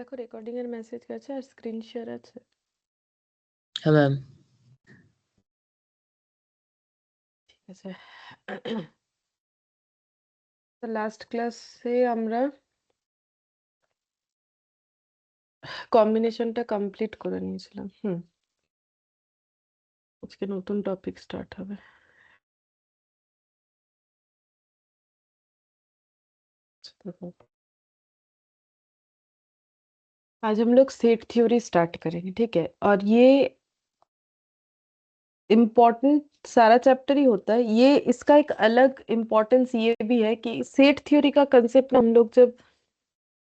দেখো রেকর্ডিং এর মেসেজ গেছে আর স্ক্রিন শেয়ার আছে। হ্যাঁ ম্যাম। ঠিক আছে। তো লাস্ট ক্লাসে আমরা কম্বিনেশনটা কমপ্লিট করে নিয়েছিলাম। আজকে নতুন टॉपिक स्टार्ट হবে। आज हम लोग सेट थ्योरी स्टार्ट करेंगे, ठीक है। और ये इम्पोर्टेंट सारा चैप्टर ही होता है। ये इसका एक अलग इम्पोर्टेंस ये भी है कि सेट थ्योरी का कंसेप्ट हम लोग जब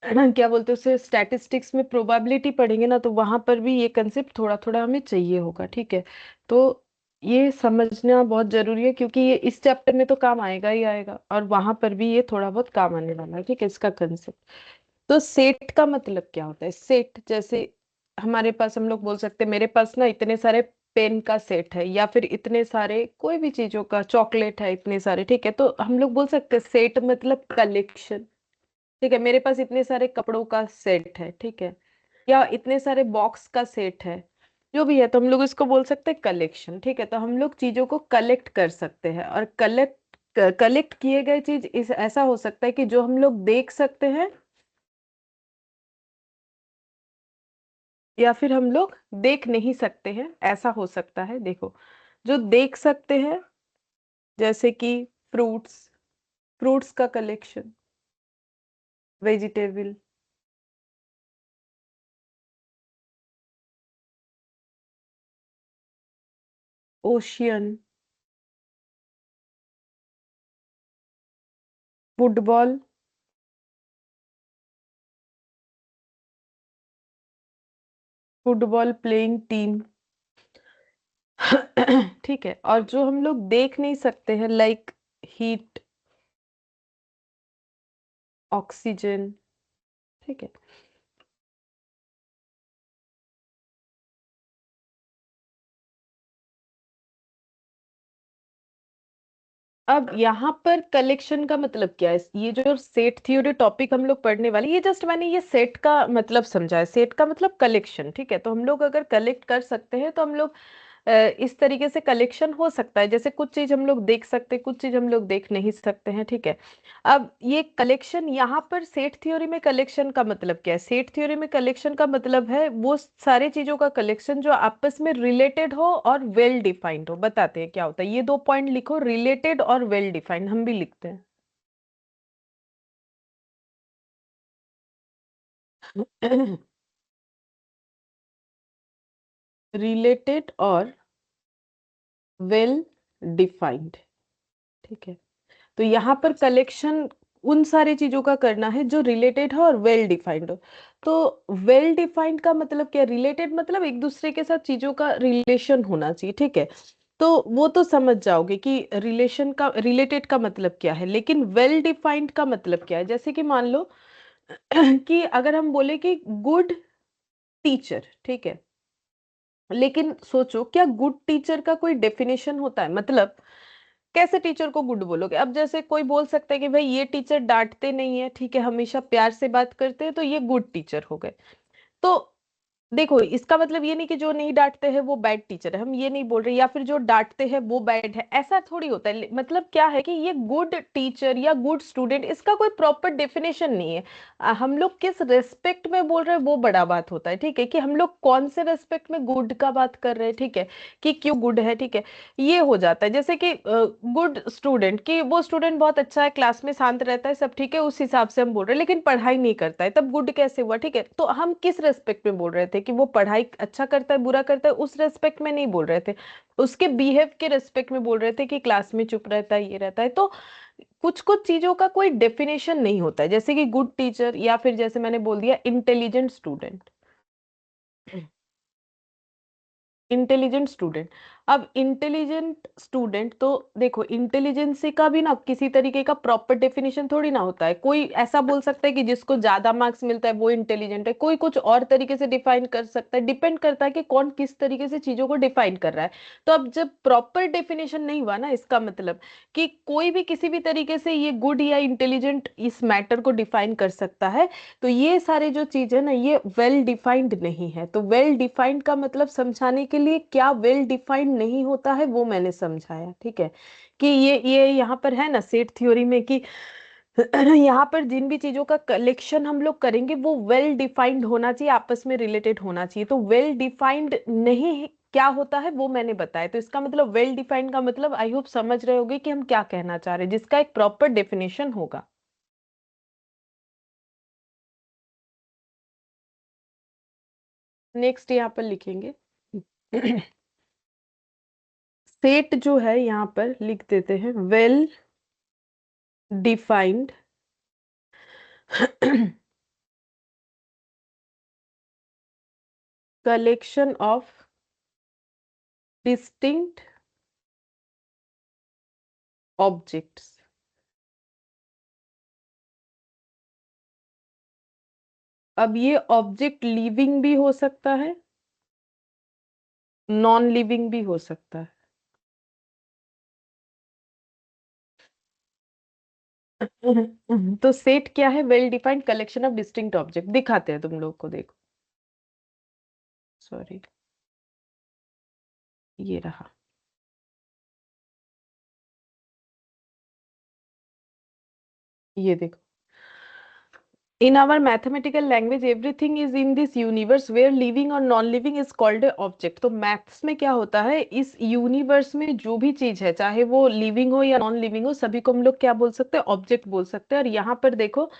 क्या बोलते हैं उसे स्टैटिस्टिक्स में प्रोबेबिलिटी पढ़ेंगे ना, तो वहां पर भी ये कंसेप्ट थोड़ा थोड़ा हमें चाहिए होगा, ठीक है। तो ये समझना बहुत जरूरी है क्योंकि ये इस चैप्टर में तो काम आएगा ही आएगा और वहां पर भी ये थोड़ा बहुत काम आने वाला है, ठीक है, इसका कंसेप्ट। तो सेट का मतलब क्या होता है? सेट जैसे हमारे पास हम लोग बोल सकते हैं मेरे पास ना इतने सारे पेन का सेट है, या फिर इतने सारे कोई भी चीजों का चॉकलेट है इतने सारे, ठीक है। तो हम लोग बोल सकते हैं सेट मतलब कलेक्शन, ठीक है। मेरे पास इतने सारे कपड़ों का सेट है, ठीक है, या इतने सारे बॉक्स का सेट है, जो भी है, तो हम लोग इसको बोल सकते हैं कलेक्शन, ठीक है। तो हम लोग चीजों को कलेक्ट कर सकते हैं और कलेक्ट किए गए चीज इस ऐसा हो सकता है कि जो हम लोग देख सकते हैं या फिर हम लोग देख नहीं सकते हैं, ऐसा हो सकता है। देखो, जो देख सकते हैं जैसे कि फ्रूट्स, फ्रूट्स का collection, vegetable, ocean, football, football playing team, ठीक है। और जो हम लोग देख नहीं सकते हैं लाइक हीट, ऑक्सीजन, ठीक है। अब यहाँ पर कलेक्शन का मतलब क्या है? ये जो सेट थ्योरी टॉपिक हम लोग पढ़ने वाले, ये जस्ट मैंने ये सेट का मतलब समझा है। सेट का मतलब कलेक्शन, ठीक है। तो हम लोग अगर कलेक्ट कर सकते हैं तो हम लोग इस तरीके से कलेक्शन हो सकता है, जैसे कुछ चीज हम लोग देख सकते हैं, कुछ चीज हम लोग देख नहीं सकते हैं, ठीक है। अब ये कलेक्शन यहाँ पर सेट थ्योरी में कलेक्शन का मतलब क्या है? सेट थ्योरी में कलेक्शन का मतलब है वो सारे चीजों का कलेक्शन जो आपस में रिलेटेड हो और वेल डिफाइंड हो। बताते हैं क्या होता है, ये दो पॉइंट लिखो, रिलेटेड और वेल डिफाइंड, हम भी लिखते हैं। रिलेटेड और वेल डिफाइंड, ठीक है। तो यहाँ पर कलेक्शन उन सारी चीजों का करना है जो रिलेटेड हो और वेल डिफाइंड हो। तो वेल डिफाइंड का मतलब क्या? रिलेटेड मतलब एक दूसरे के साथ चीजों का रिलेशन होना चाहिए, ठीक है। तो वो तो समझ जाओगे कि रिलेशन का, रिलेटेड का मतलब क्या है। लेकिन वेल डिफाइंड का मतलब क्या है? जैसे कि मान लो कि अगर हम बोले कि गुड टीचर, ठीक है, लेकिन सोचो क्या गुड टीचर का कोई डेफिनेशन होता है? मतलब कैसे टीचर को गुड बोलोगे? अब जैसे कोई बोल सकता है कि भाई ये टीचर डांटते नहीं है, ठीक है, हमेशा प्यार से बात करते हैं, तो ये गुड टीचर हो गए। तो देखो, इसका मतलब ये नहीं कि जो नहीं डांटते हैं वो बैड टीचर है, हम ये नहीं बोल रहे, या फिर जो डांटते हैं वो बैड है, ऐसा थोड़ी होता है। मतलब क्या है कि ये गुड टीचर या गुड स्टूडेंट, इसका कोई प्रॉपर डेफिनेशन नहीं है। हम लोग किस रेस्पेक्ट में बोल रहे हैं वो बड़ा बात होता है, ठीक है, कि हम लोग कौन से रेस्पेक्ट में गुड का बात कर रहे हैं, ठीक है, कि क्यों गुड है, ठीक है। ये हो जाता है जैसे कि गुड स्टूडेंट, कि वो स्टूडेंट बहुत अच्छा है, क्लास में शांत रहता है, सब ठीक है, उस हिसाब से हम बोल रहे हैं, लेकिन पढ़ाई नहीं करता है, तब गुड कैसे हुआ? ठीक है, तो हम किस रेस्पेक्ट में बोल रहे थे? कि वो पढ़ाई अच्छा करता है, बुरा करता है, उस रेस्पेक्ट में नहीं बोल रहे थे, उसके बिहेव के रेस्पेक्ट में बोल रहे थे कि क्लास में चुप रहता है, ये रहता है। तो कुछ कुछ चीजों का कोई डेफिनेशन नहीं होता है, जैसे कि गुड टीचर, या फिर जैसे मैंने बोल दिया इंटेलिजेंट स्टूडेंट, इंटेलिजेंट स्टूडेंट। अब इंटेलिजेंट स्टूडेंट, तो देखो इंटेलिजेंसी का भी ना किसी तरीके का प्रॉपर डेफिनेशन थोड़ी ना होता है। कोई ऐसा बोल सकता है कि जिसको ज्यादा मार्क्स मिलता है वो इंटेलिजेंट है, कोई कुछ और तरीके से डिफाइन कर सकता है। डिपेंड करता है कि कौन किस तरीके से चीजों को डिफाइन कर रहा है। तो अब जब प्रॉपर डेफिनेशन नहीं हुआ ना, इसका मतलब कि कोई भी किसी भी तरीके से ये गुड या इंटेलिजेंट इस मैटर को डिफाइन कर सकता है, तो ये सारे जो चीज है ना ये वेल डिफाइंड नहीं है। तो वेल डिफाइंड का मतलब समझाने के लिए क्या वेल डिफाइंड नहीं होता है वो मैंने समझाया, ठीक है। कि ये यहाँ पर है ना सेट थ्योरी में कि यहाँ पर जिन भी चीजों का कलेक्शन हम लोग करेंगे वो वेल डिफाइंड होना चाहिए, आपस में रिलेटेड होना चाहिए। तो वेल डिफाइंड नहीं क्या होता है वो मैंने बताया। तो इसका मतलब वेल डिफाइंड का मतलब आई होप समझ रहे होगे कि हम क्या कहना चाह रहे हैं, जिसका एक प्रॉपर डेफिनेशन होगा। नेक्स्ट यहाँ पर लिखेंगे सेट जो है यहाँ पर लिख देते हैं well defined collection of distinct objects. अब ये ऑब्जेक्ट लिविंग भी हो सकता है, नॉन लिविंग भी हो सकता है। तो सेट क्या है? Well defined collection of distinct object. दिखाते हैं तुम लोग को, देखो। सॉरी, ये रहा। ये देखो, in our mathematical language everything is in this universe where living or non living is called a object। तो मैथ्स में क्या होता है, इस यूनिवर्स में जो भी चीज है चाहे वो लिविंग हो या नॉन लिविंग हो, सभी को हम लोग क्या बोल सकते हैं? ऑब्जेक्ट बोल सकते हैं। और यहाँ पर देखो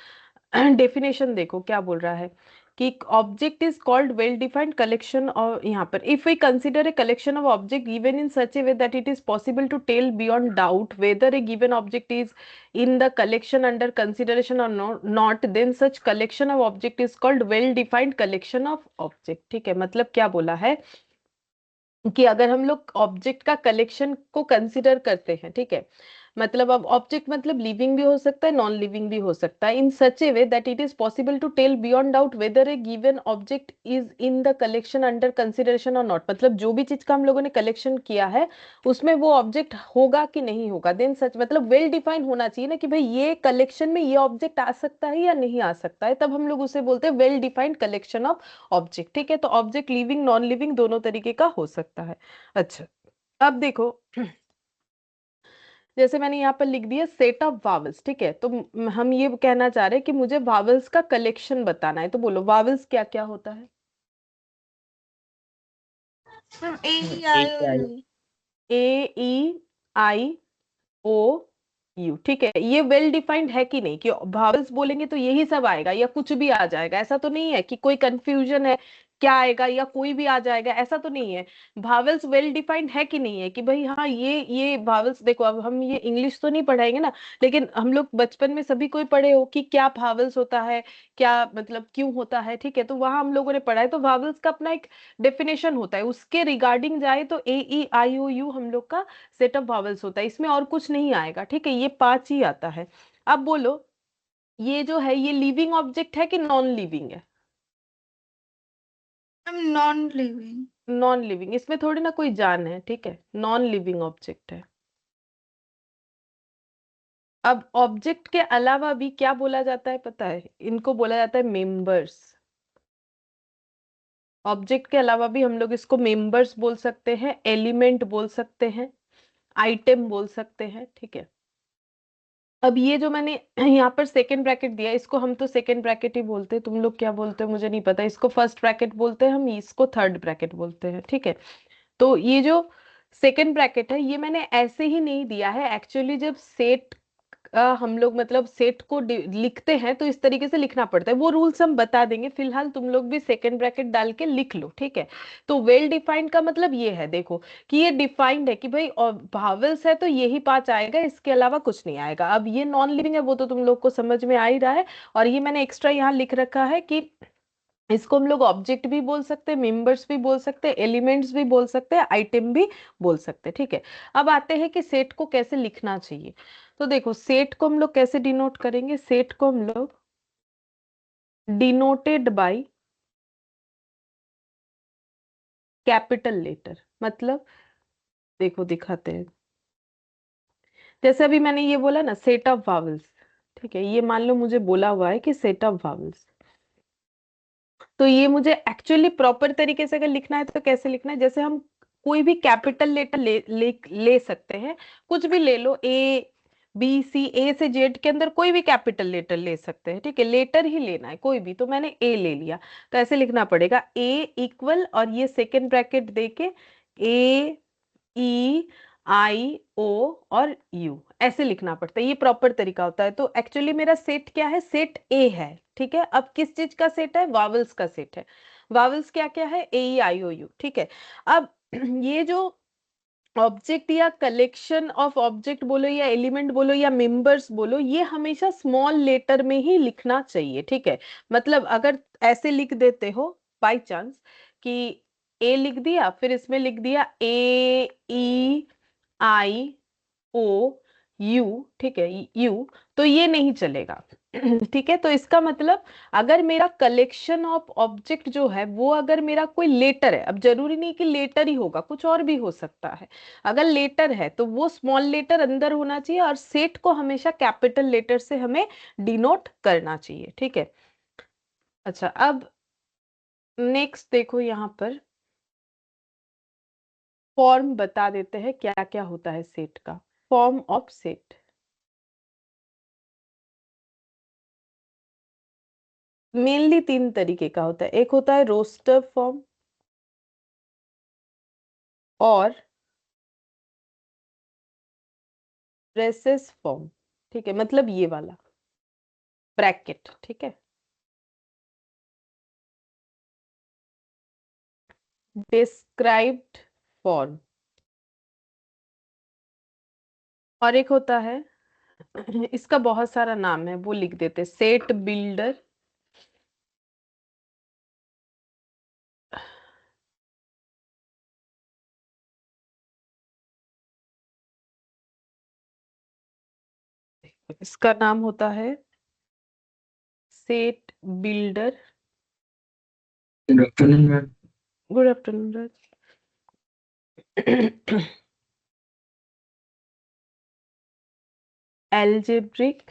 डेफिनेशन देखो क्या बोल रहा है कि object is called well defined collection. और यहाँ पर if we consider a collection of object given in such a way that it is possible to tell beyond doubt whether a given object is in the collection under consideration or not, then such collection of object is called well defined collection of object। ठीक है, मतलब क्या बोला है कि अगर हम लोग ऑब्जेक्ट का कलेक्शन को कंसिडर करते हैं, ठीक है, मतलब अब ऑब्जेक्ट मतलब लिविंग भी हो सकता है, नॉन लिविंग भी हो सकता है, in such a way that it is possible to tell beyond doubt whether a given object is in the collection under consideration और नॉट, मतलब जो भी चीज का हम लोगों ने कलेक्शन किया है उसमें वो ऑब्जेक्ट होगा कि नहीं होगा। देन सच मतलब वेल डिफाइन होना चाहिए ना कि भाई ये कलेक्शन में ये ऑब्जेक्ट आ सकता है या नहीं आ सकता है, तब हम लोग उसे बोलते हैं well defined collection of object. ठीक है, तो ऑब्जेक्ट लिविंग नॉन लिविंग दोनों तरीके का हो सकता है। अच्छा, अब देखो जैसे मैंने यहाँ पर लिख दिया सेट ऑफ वावल्स, ठीक है, तो हम ये कहना चाह रहे हैं कि मुझे वावल्स का कलेक्शन बताना है। तो बोलो वावल्स क्या क्या होता है? ए हाँ, ई आई एक ओ आई। You. A E I O you, ठीक है। ये वेल डिफाइंड है कि नहीं कि वावल्स बोलेंगे तो यही सब आएगा या कुछ भी आ जाएगा? ऐसा तो नहीं है कि कोई कंफ्यूजन है क्या आएगा या कोई भी आ जाएगा, ऐसा तो नहीं है। वावल्स वेल डिफाइंड है कि नहीं है कि भाई हाँ ये वावल्स, देखो अब हम ये इंग्लिश तो नहीं पढ़ाएंगे ना, लेकिन हम लोग बचपन में सभी कोई पढ़े हो कि क्या वावल्स होता है, क्या मतलब क्यों होता है, ठीक है, तो वहां हम लोगों ने पढ़ा है। तो वावल्स का अपना एक डेफिनेशन होता है, उसके रिगार्डिंग जाए तो ए ई आई ओ यू हम लोग का सेट ऑफ वावल्स होता है, इसमें और कुछ नहीं आएगा, ठीक है, ये पांच ही आता है। अब बोलो ये जो है ये लिविंग ऑब्जेक्ट है कि नॉन लिविंग है? Non living. नॉन लिविंग, इसमें थोड़ी ना कोई जान है, ठीक है, नॉन लिविंग ऑब्जेक्ट है। अब ऑब्जेक्ट के अलावा भी क्या बोला जाता है पता है? इनको बोला जाता है मेंबर्स। ऑब्जेक्ट के अलावा भी हम लोग इसको मेंबर्स बोल सकते हैं, एलिमेंट बोल सकते हैं, आइटम बोल सकते हैं, ठीक है। अब ये जो मैंने यहाँ पर सेकंड ब्रैकेट दिया, इसको हम तो सेकंड ब्रैकेट ही बोलते हैं, तुम लोग क्या बोलते हो मुझे नहीं पता, इसको फर्स्ट ब्रैकेट बोलते हैं, हम इसको थर्ड ब्रैकेट बोलते हैं, ठीक है। तो ये जो सेकंड ब्रैकेट है ये मैंने ऐसे ही नहीं दिया है, एक्चुअली जब सेट हम लोग मतलब सेट को लिखते हैं तो इस तरीके से लिखना पड़ता है, वो रूल्स हम बता देंगे, फिलहाल तुम लोग भी सेकंड ब्रैकेट डाल के लिख लो, ठीक है। तो वेल डिफाइंड का मतलब ये है, देखो कि ये डिफाइंड है कि भाई भावेल्स है तो यही पांच आएगा, इसके अलावा कुछ नहीं आएगा। अब ये नॉन लिविंग है वो तो तुम लोग को समझ में आ ही रहा है, और ये मैंने एक्स्ट्रा यहाँ लिख रखा है कि इसको हम लोग ऑब्जेक्ट भी बोल सकते हैं, मेंबर्स भी बोल सकते हैं, एलिमेंट्स भी बोल सकते हैं, आइटम भी बोल सकते हैं। ठीक है, अब आते हैं कि सेट को कैसे लिखना चाहिए। तो देखो सेट को हम लोग कैसे डिनोट करेंगे, सेट को हम लोग डिनोटेड बाय कैपिटल लेटर। मतलब देखो दिखाते हैं, जैसे अभी मैंने ये बोला ना सेट ऑफ वावल्स, ठीक है, ये मान लो मुझे बोला हुआ है कि सेट ऑफ वावल्स, तो ये मुझे एक्चुअली प्रॉपर तरीके से अगर लिखना है तो कैसे लिखना है, जैसे हम कोई भी कैपिटल लेटर ले सकते हैं, कुछ भी ले लो, ए बी सी, ए से जेड के अंदर कोई भी कैपिटल लेटर ले सकते हैं। ठीक है, लेटर ही लेना है कोई भी, तो मैंने ए ले लिया, तो ऐसे लिखना पड़ेगा ए इक्वल, और ये सेकेंड ब्रैकेट देके ए ई आई ओ और यू, ऐसे लिखना पड़ता है, ये प्रॉपर तरीका होता है। तो एक्चुअली मेरा सेट क्या है, सेट ए है। ठीक है, अब किस चीज का सेट है, वावल्स का सेट है। वावल्स क्या क्या है, ए ई आई ओ यू। ठीक है, अब ये जो ऑब्जेक्ट या कलेक्शन ऑफ ऑब्जेक्ट बोलो या एलिमेंट बोलो या मेंबर्स बोलो, ये हमेशा स्मॉल लेटर में ही लिखना चाहिए। ठीक है, मतलब अगर ऐसे लिख देते हो बाय चांस कि ए लिख दिया, फिर इसमें लिख दिया ए ई आई ओ यू, ठीक है, यू, तो ये नहीं चलेगा। ठीक है, तो इसका मतलब अगर मेरा कलेक्शन ऑफ ऑब्जेक्ट जो है वो अगर मेरा कोई लेटर है, अब जरूरी नहीं कि लेटर ही होगा, कुछ और भी हो सकता है, अगर लेटर है तो वो स्मॉल लेटर अंदर होना चाहिए, और सेट को हमेशा कैपिटल लेटर से हमें डिनोट करना चाहिए। ठीक है, अच्छा, अब नेक्स्ट देखो यहाँ पर फॉर्म बता देते हैं क्या क्या होता है सेट का। फॉर्म ऑफ सेट मेनली तीन तरीके का होता है, एक होता है रोस्टर फॉर्म, और ब्रेसेस फॉर्म। ठीक है, मतलब ये वाला ब्रैकेट। ठीक है, डिस्क्राइब्ड फॉर्म, और एक होता है इसका बहुत सारा नाम है, वो लिख देते, सेट बिल्डर, इसका नाम होता है set builder. Good afternoon ma'am. Good afternoon. Algebraic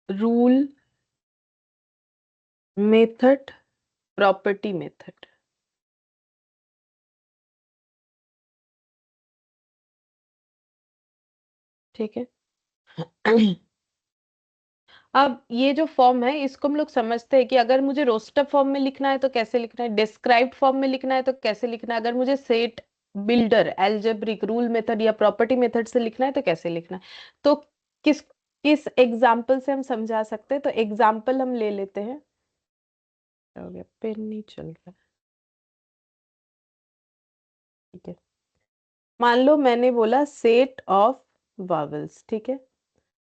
rule method, property method. ठीक है, अब ये जो फॉर्म है इसको हम लोग समझते हैं कि अगर मुझे रोस्टर फॉर्म में लिखना है तो कैसे लिखना है, डिस्क्राइब्ड फॉर्म में लिखना है तो कैसे लिखना है, अगर मुझे set builder algebraic rule method या प्रॉपर्टी मेथड से लिखना है तो कैसे लिखना है। तो किस किस एग्जाम्पल से हम समझा सकते हैं, तो एग्जाम्पल हम ले लेते हैं। क्या हो गया, पेन नहीं चल रहा। ठीक है, मान लो मैंने बोला सेट ऑफ वावल्स। ठीक है,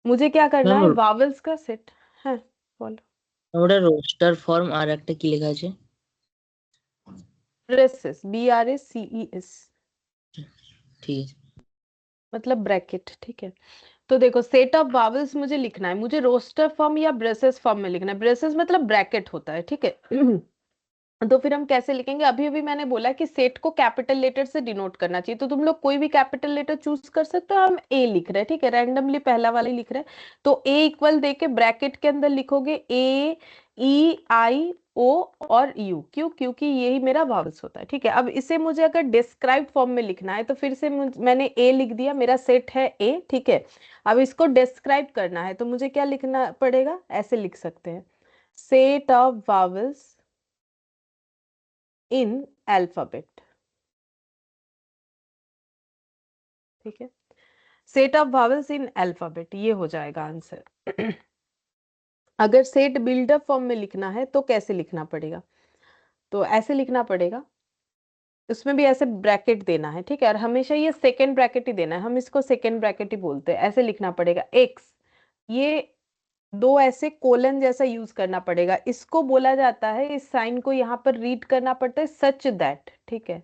मुझे क्या करना मैम है, वावल्स का सेट है, बोलो। ওটা রোস্টার ফর্ম আর একটা কি লেখা আছে? ब्रेसेस, BRACES, ঠিক আছে। मतलब ब्रैकेट। ठीक है, तो देखो सेट ऑफ वावल्स मुझे लिखना है, मुझे रोस्टर फॉर्म या ब्रेसेस फॉर्म में लिखना है, ब्रेसेस मतलब ब्रैकेट होता है। ठीक है, तो फिर हम कैसे लिखेंगे, अभी अभी मैंने बोला कि सेट को कैपिटल लेटर से डिनोट करना चाहिए, तो तुम लोग कोई भी कैपिटल लेटर चूज कर सकते हो, हम ए लिख रहे हैं। ठीक है, रैंडमली पहला वाला ही लिख रहे हैं, तो ए इक्वल देके ब्रैकेट के अंदर लिखोगे ए ई आई ओ और यू, क्यों, क्योंकि यही मेरा वावल्स होता है। ठीक है, अब इसे मुझे अगर डिस्क्राइब फॉर्म में लिखना है तो फिर से मैंने ए लिख दिया, मेरा सेट है ए। ठीक है, अब इसको डिस्क्राइब करना है तो मुझे क्या लिखना पड़ेगा, ऐसे लिख सकते हैं, set of vowels in alphabet. ठीक है, set of vowels in alphabet, ये हो जाएगा आंसर। अगर सेट बिल्डअप फॉर्म में लिखना है तो कैसे लिखना पड़ेगा, तो ऐसे लिखना पड़ेगा, उसमें भी ऐसे ब्रैकेट देना है। ठीक है, और हमेशा ये सेकेंड ब्रैकेट ही देना है, हम इसको सेकेंड ब्रैकेट ही बोलते हैं, ऐसे लिखना पड़ेगा एक्स, ये दो ऐसे कोलन जैसा यूज करना पड़ेगा, इसको बोला जाता है, इस साइन को यहाँ पर रीड करना पड़ता है सच दैट, ठीक है,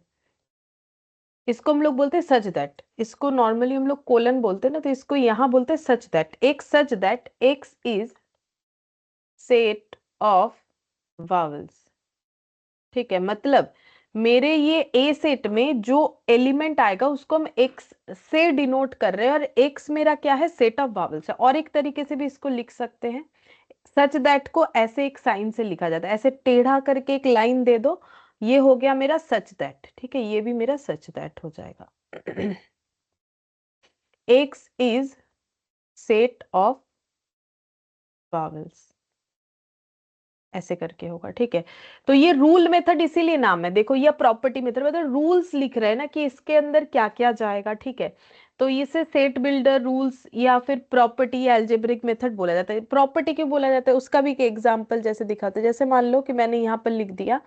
इसको हम लोग बोलते हैं सच दैट, इसको नॉर्मली हम लोग कोलन बोलते हैं ना, तो इसको यहाँ बोलते हैं सच दैट, एक सच that x is set of vowels, ठीक है, मतलब मेरे ये ए सेट में जो एलिमेंट आएगा उसको हम एक्स से डिनोट कर रहे हैं, और एक्स मेरा क्या है, सेट ऑफ वावल्स है। और एक तरीके से भी इसको लिख सकते हैं, सच दैट को ऐसे एक साइन से लिखा जाता है, ऐसे टेढ़ा करके एक लाइन दे दो, ये हो गया मेरा सच दैट, ठीक है, ये भी मेरा सच दैट हो जाएगा। X is set of vowels, ऐसे करके होगा, ठीक है। तो ये रूल मेथड इसीलिए नाम है, देखो ये प्रॉपर्टी मेथड, मतलब रूल्स लिख रहे हैं ना कि इसके अंदर क्या क्या जाएगा, ठीक है। तो इसे सेट बिल्डर रूल्स या फिर प्रॉपर्टी या एल्जेब्रिक मेथड बोला जाता है। प्रॉपर्टी क्यों बोला जाता है उसका भी एक एग्जांपल जैसे दिखाते हैं, जैसे मान लो कि मैंने यहाँ पर लिख दिया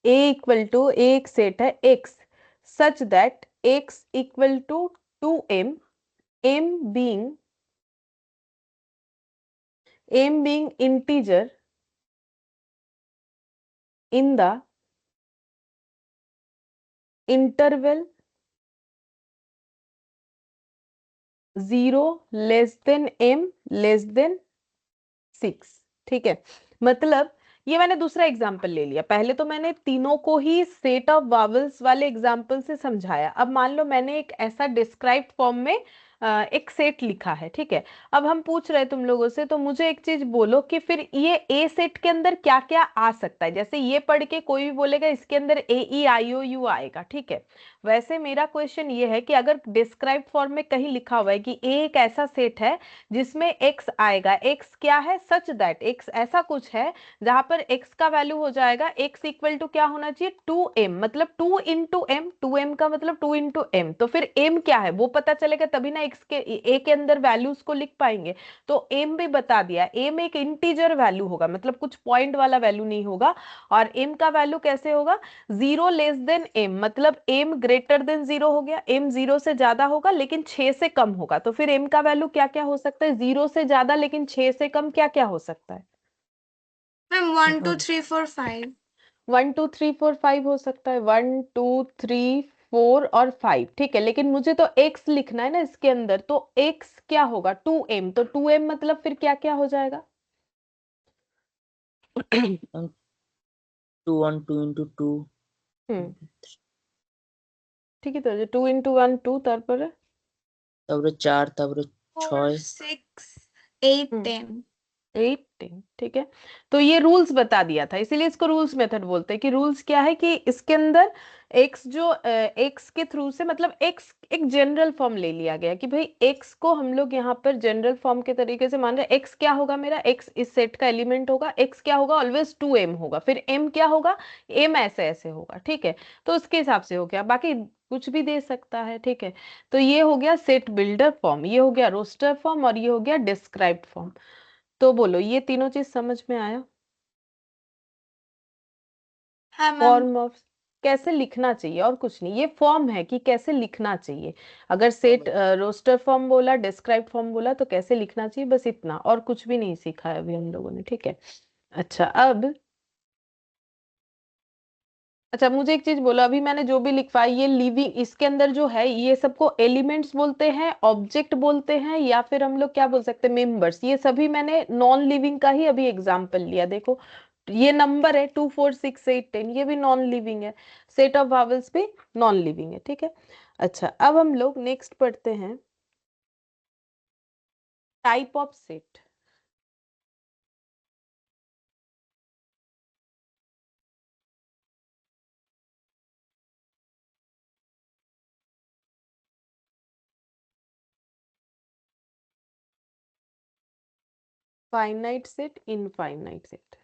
ए इक्वल टू, एक सेट है x such that x equal to 2m, m being integer in the interval 0 less than m less than 6, ठीक है। मतलब ये मैंने दूसरा एग्जाम्पल ले लिया, पहले तो मैंने तीनों को ही सेट ऑफ वावल्स वाले एग्जाम्पल से समझाया। अब मान लो मैंने एक ऐसा डिस्क्राइब्ड फॉर्म में एक सेट लिखा है, ठीक है। अब हम पूछ रहे हैं तुम लोगों से, तो मुझे एक चीज बोलो कि फिर ये ए सेट के अंदर क्या क्या आ सकता है। जैसे ये पढ़ के कोई भी बोलेगा इसके अंदर ए ई आई ओ यू आएगा, ठीक है। वैसे मेरा क्वेश्चन ये है कि अगर डिस्क्राइब फॉर्म में कहीं लिखा हुआ है कि ए एक ऐसा सेट है जिसमें x आएगा, x क्या है, सच दैट x ऐसा कुछ है जहां पर x का वैल्यू हो जाएगा x इक्वल टू क्या होना चाहिए, 2m, मतलब 2 इंटू एम, 2m का मतलब 2 इंटू एम, तो फिर m क्या है वो पता चलेगा तभी ना x के a के अंदर वैल्यूज को लिख पाएंगे। तो m भी बता दिया, m एक इंटीजर वैल्यू होगा, मतलब कुछ पॉइंट वाला वैल्यू नहीं होगा। और m का वैल्यू कैसे होगा, 0 लेस देन m, मतलब m ग्रेटर देन 0 हो गया, m 0 से ज्यादा होगा लेकिन 6 से कम होगा, तो फिर m का वैल्यू क्या क्या हो सकता है, 0 से ज्यादा लेकिन 6 से कम, क्या क्या हो सकता है। मैम 1 2 3 4 5। 1 2 3 4 5 हो सकता है, 1 2 3 4 और 5, ठीक है। लेकिन मुझे तो x लिखना है ना इसके अंदर, तो x क्या होगा, 2m, तो 2m मतलब फिर क्या क्या हो जाएगा। 2 1 2 into 2 ঠিক আছে, যে 2 into 1 2, তারপরে তারপরে 4 তারপরে 4 6 6 8 10। 8 10, ठीक है। तो ये रूल्स बता दिया था, इसीलिए इसको रूल्स मेथड बोलते हैं कि रूल्स क्या है कि इसके अंदर एक्स जो एक्स के थ्रू से, मतलब एक्स एक जनरल फॉर्म ले लिया गया कि भाई एक्स को हम लोग यहाँ पर जनरल फॉर्म के तरीके से मान रहे हैं। एक्स क्या होगा, मेरा एक्स इस सेट का एलिमेंट होगा, एक्स क्या होगा, ऑलवेज 2m होगा, फिर m क्या होगा, m ऐसे ऐसे होगा, ठीक है। तो उसके हिसाब से हो गया, बाकी कुछ भी दे सकता है, ठीक है। तो ये हो गया सेट बिल्डर फॉर्म, ये हो गया रोस्टर फॉर्म, और ये हो गया डिस्क्राइब्ड फॉर्म। तो बोलो ये तीनों चीज समझ में आया। हाँ मैम। फॉर्म ऑफ कैसे लिखना चाहिए और कुछ नहीं, ये फॉर्म है कि कैसे लिखना चाहिए। अगर सेट रोस्टर फॉर्म बोला, डिस्क्राइब फॉर्म बोला, तो कैसे लिखना चाहिए, बस इतना, और कुछ भी नहीं सीखा है अभी हम लोगों ने, ठीक है। अच्छा अब, अच्छा मुझे एक चीज बोलो, अभी मैंने जो भी लिखवाया ये लिविंग, इसके अंदर जो है ये सबको एलिमेंट्स बोलते हैं, ऑब्जेक्ट बोलते हैं, या फिर हम लोग क्या बोल सकते हैं, मेंबर्स। ये सभी मैंने नॉन लिविंग का ही अभी एग्जांपल लिया, देखो ये नंबर है 2 4 6 8 10, ये भी नॉन लिविंग है, सेट ऑफ वावल्स भी नॉन लिविंग है, ठीक है। अच्छा अब हम लोग नेक्स्ट पढ़ते हैं type of set. Finite set, infinite set.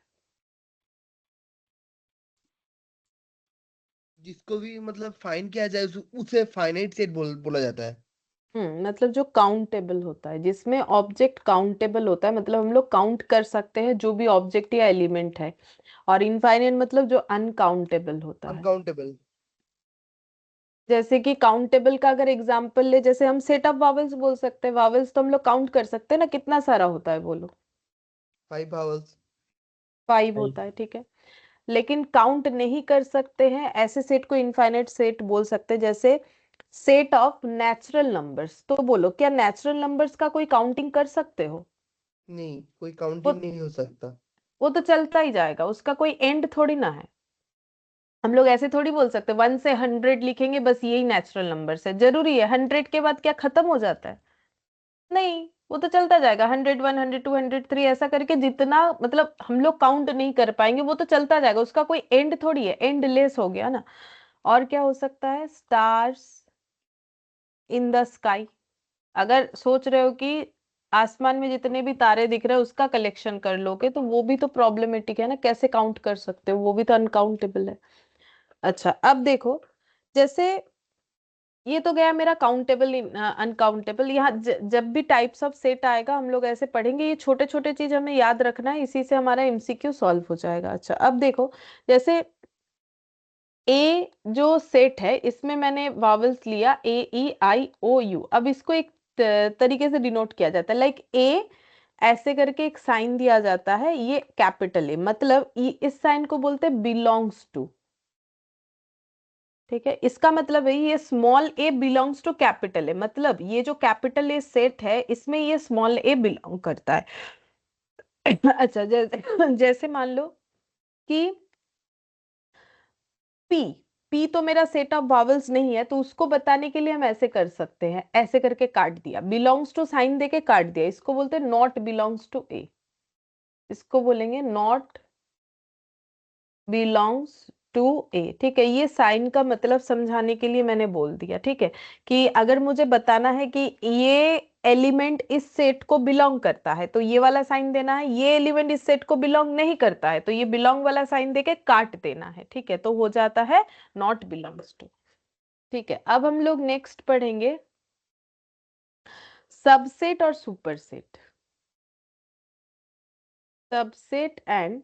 जिसको भी मतलब फाइन किया जाए उसे फाइनाइट सेट बोला जाता है। मतलब जो काउंटेबल होता है, जिसमें ऑब्जेक्ट काउंटेबल होता है, मतलब हम लोग काउंट कर सकते हैं जो भी ऑब्जेक्ट या एलिमेंट है। और इनफाइनाइट मतलब जो अनकाउंटेबल होता है। अनकाउंटेबल। जैसे कि काउंटेबल का अगर एग्जांपल ले, जैसे हम सेट ऑफ वावल्स बोल सकते हैं, वावल्स तो हम लोग काउंट कर सकते हैं ना, कितना सारा होता है बोलो। 5 vowels. 5 होता है, ठीक है। लेकिन काउंट नहीं कर सकते हैं, ऐसे सेट को इनफाइनाइट सेट बोल सकते हैं, जैसे सेट ऑफ नेचुरल नंबर्स। तो बोलो, क्या नेचुरल नंबर्स का कोई काउंटिंग कर सकते हो? नहीं, कोई वो काउंटिंग नहीं हो सकता. वो तो चलता ही जाएगा, उसका कोई एंड थोड़ी ना है। हम लोग ऐसे थोड़ी बोल सकते 1 से 100 लिखेंगे, बस यही नेचुरल नंबर्स है, जरूरी है 100 के बाद क्या खत्म हो जाता है? नहीं, वो तो चलता जाएगा, 101, 102, 103 ऐसा करके, जितना मतलब हम लोग काउंट नहीं कर पाएंगे वो तो चलता जाएगा, उसका कोई एंड थोड़ी है, एंडलेस हो गया ना। और क्या हो सकता है? Stars in the sky. अगर सोच रहे हो कि आसमान में जितने भी तारे दिख रहे हैं उसका कलेक्शन कर लोगे, तो वो भी तो प्रॉब्लमेटिक है ना, कैसे काउंट कर सकते हो? वो भी तो अनकाउंटेबल है। अच्छा, अब देखो, जैसे ये तो गया मेरा काउंटेबल अनकाउंटेबल। यहाँ जब भी टाइप्स ऑफ सेट आएगा हम लोग ऐसे पढ़ेंगे, ये छोटे छोटे चीज हमें याद रखना है, इसी से हमारा एमसीक्यू सॉल्व हो जाएगा। अच्छा, अब देखो, जैसे ए जो सेट है इसमें मैंने वावल्स लिया ए ई आई ओ यू। अब इसको एक तरीके से डिनोट किया जाता है, लाइक ए ऐसे करके एक साइन दिया जाता है, ये कैपिटल ए, मतलब इस साइन को बोलते हैं बिलोंग्स टू। ठीक है, इसका मतलब है ये small a belongs to capital A, मतलब ये जो कैपिटल ए सेट है इसमें ये स्मॉल ए बिलोंग करता है। अच्छा, जैसे जैसे मान लो कि पी, पी तो मेरा सेट ऑफ वावल्स नहीं है, तो उसको बताने के लिए हम ऐसे कर सकते हैं, ऐसे करके काट दिया, बिलोंग्स टू साइन देके काट दिया, इसको बोलते हैं नॉट बिलोंग्स टू ए। इसको बोलेंगे नॉट बिलोंग्स टू ए। ठीक है, ये साइन का मतलब समझाने के लिए मैंने बोल दिया। ठीक है, कि अगर मुझे बताना है कि ये एलिमेंट इस सेट को बिलोंग करता है तो ये वाला साइन देना है, ये एलिमेंट इस सेट को बिलोंग नहीं करता है तो ये बिलोंग वाला साइन देके काट देना है। ठीक है, तो हो जाता है नॉट बिलोंग्स टू। ठीक है, अब हम लोग नेक्स्ट पढ़ेंगे सबसेट और सुपरसेट। Subset and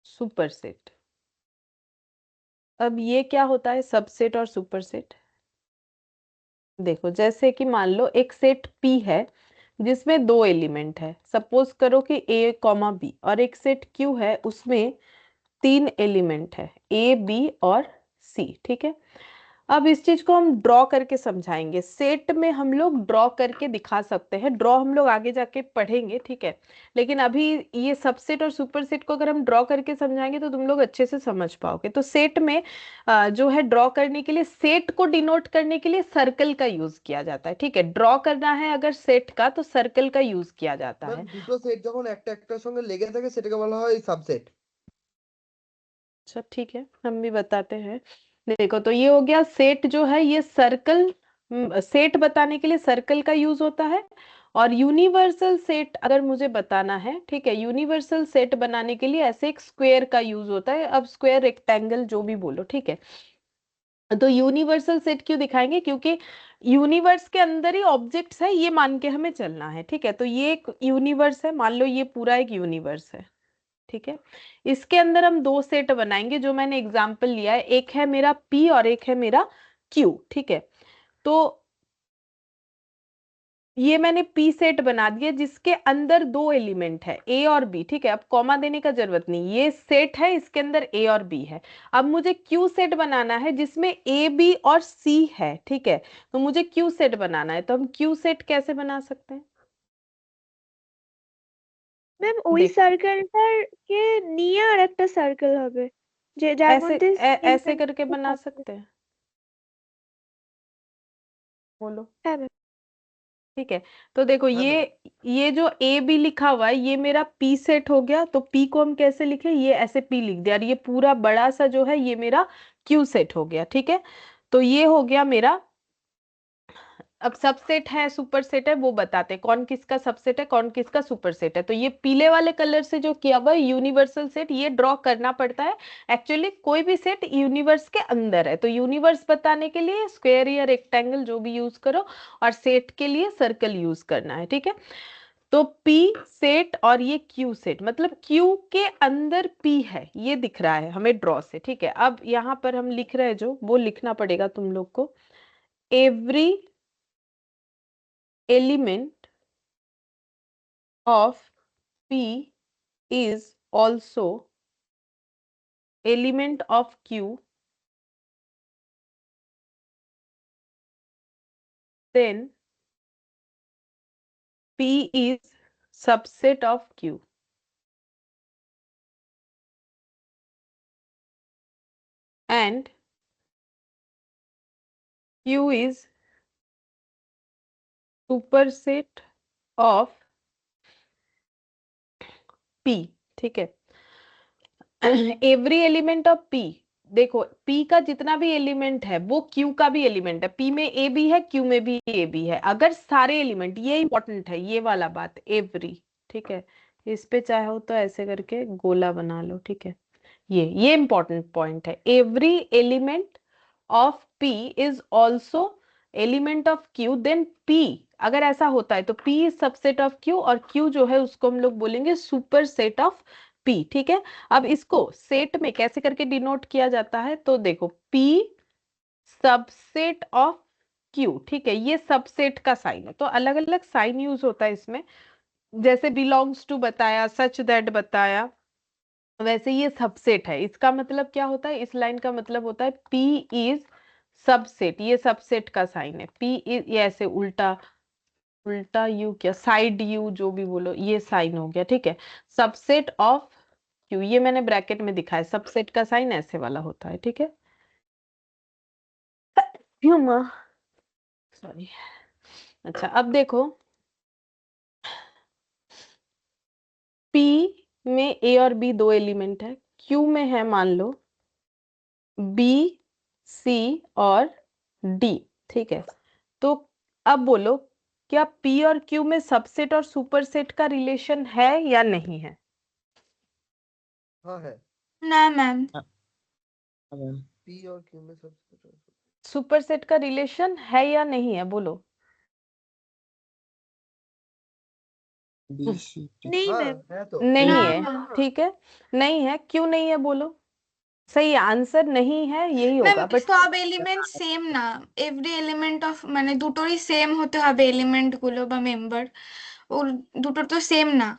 superset. अब ये क्या होता है सबसेट और सुपरसेट? देखो, जैसे कि मान लो एक सेट P है जिसमें दो एलिमेंट है, सपोज करो कि A कॉमा B, और एक सेट Q है उसमें 3 एलिमेंट है A B और C। ठीक है, अब इस चीज को हम ड्रॉ करके समझाएंगे, सेट में हम लोग ड्रॉ करके दिखा सकते हैं, ड्रॉ हम लोग आगे जाके पढ़ेंगे। ठीक है, लेकिन अभी ये सबसेट और सुपरसेट को अगर हम ड्रॉ करके समझाएंगे तो तुम लोग अच्छे से समझ पाओगे। तो सेट में जो है ड्रॉ करने के लिए, सेट को डिनोट करने के लिए सर्कल का यूज किया जाता है। ठीक है, ड्रॉ करना है अगर सेट का तो सर्कल का यूज किया जाता ম্যাম है। দুটো সেট যখন একটা একটার সঙ্গে লেগে থাকে সেটাকে বলা হয় সাবসেট. अच्छा, ठीक है, हम भी बताते हैं। देखो, तो ये हो गया सेट जो है, ये सर्कल, सेट बताने के लिए सर्कल का यूज होता है। और यूनिवर्सल सेट अगर मुझे बताना है, ठीक है, यूनिवर्सल सेट बनाने के लिए ऐसे एक स्क्वायर का यूज होता है। अब स्क्वायर, रेक्टेंगल, जो भी बोलो, ठीक है। तो यूनिवर्सल सेट क्यों दिखाएंगे? क्योंकि यूनिवर्स के अंदर ही ऑब्जेक्ट्स है, ये मान के हमें चलना है। ठीक है, तो ये एक यूनिवर्स है, मान लो ये पूरा एक यूनिवर्स है। ठीक है, इसके अंदर हम दो सेट बनाएंगे, जो मैंने एग्जांपल लिया है, एक है मेरा P और एक है मेरा Q। ठीक है, तो ये मैंने P सेट बना दिया जिसके अंदर दो एलिमेंट है A और B। ठीक है, अब कॉमा देने का जरूरत नहीं, ये सेट है, इसके अंदर A और B है। अब मुझे Q सेट बनाना है जिसमें A B और C है। ठीक है, तो मुझे Q सेट बनाना है, तो हम Q सेट कैसे बना सकते हैं? ম্যাম ওই देख, সার্কেলটাকে নিয়ে আর একটা সার্কেল হবে যে যার ऐसे মধ্যে ऐसे करके এলিমেন্ট बना থাকবে। सकते हैं, बोलो। হ্যাঁ ম্যাম। ठीक है, तो देखो, हाँ मैम. ये जो ए बी लिखा हुआ है ये मेरा पी सेट हो गया, तो पी को हम कैसे लिखे? ये ऐसे पी लिख दिया, और ये पूरा बड़ा सा जो है ये मेरा क्यू सेट हो गया। ठीक है, तो ये हो गया मेरा। अब सबसेट है सुपर सेट है वो बताते हैं, कौन किसका सबसेट है कौन किसका सुपर सेट है। तो ये पीले वाले कलर से जो किया हुआ है यूनिवर्सल सेट, ये ड्रॉ करना पड़ता है। एक्चुअली कोई भी सेट यूनिवर्स के अंदर है, तो यूनिवर्स बताने के लिए स्क्वायर या रेक्टेंगल जो भी यूज करो, और सेट के लिए सर्कल यूज करना है। ठीक है, तो P सेट और ये Q सेट, मतलब Q के अंदर P है, ये दिख रहा है हमें ड्रॉ से। ठीक है, अब यहाँ पर हम लिख रहे हैं जो, वो लिखना पड़ेगा तुम लोग को, every element of P is also element of Q, then P is subset of Q. And Q is superset of P. ठीक है, एवरी एलिमेंट ऑफ P, देखो P का जितना भी एलिमेंट है वो Q का भी एलिमेंट है, P में A भी है Q में भी A भी है, अगर सारे एलिमेंट, ये इंपॉर्टेंट है ये वाला बात, एवरी, ठीक है, इस पे चाहो तो ऐसे करके गोला बना लो, ठीक है, ये इंपॉर्टेंट पॉइंट है, every element of P is also element of Q, then P, अगर ऐसा होता है तो P is subset of Q, और Q जो है उसको हम लोग बोलेंगे सुपर सेट ऑफ P, ठीक है। अब इसको सेट में कैसे करके डिनोट किया जाता है, तो देखो P सबसेट ऑफ Q, ठीक है, ये सबसेट का साइन है, तो अलग अलग साइन यूज होता है इसमें, जैसे बिलोंग्स टू बताया, सच दैट बताया, वैसे ये सबसेट है, इसका मतलब क्या होता है, इस लाइन का मतलब होता है P इज सबसेट, ये सबसेट का साइन है, P इज, ये ऐसे उल्टा उल्टा यू, क्या साइड यू जो भी बोलो, ये साइन हो गया, ठीक है, सबसेट ऑफ Q, ये मैंने ब्रैकेट में दिखाया, सबसेट का साइन ऐसे वाला होता है, ठीक है, सॉरी। अच्छा अब देखो P में A और B दो एलिमेंट है, Q में है मान लो B, C और D, ठीक है, तो अब बोलो क्या P और Q में सबसेट और सुपरसेट का रिलेशन है या नहीं है? हाँ है। ना मैम। हाँ मैम। P और Q में सब सुपरसेट का रिलेशन है या नहीं है, बोलो। B C T. नहीं हाँ मैम। है तो। नहीं ना है, मैम। ठीक है, नहीं है, क्यों नहीं है बोलो, सही आंसर नहीं है यही ম্যাম होगा, बट সব এলিমেন্ট সেম না, এভরি এলিমেন্ট অফ মানে দুটোরই সেম হতে হবে এলিমেন্ট গুলো বা মেম্বার, ওর দুটো তো সেম না।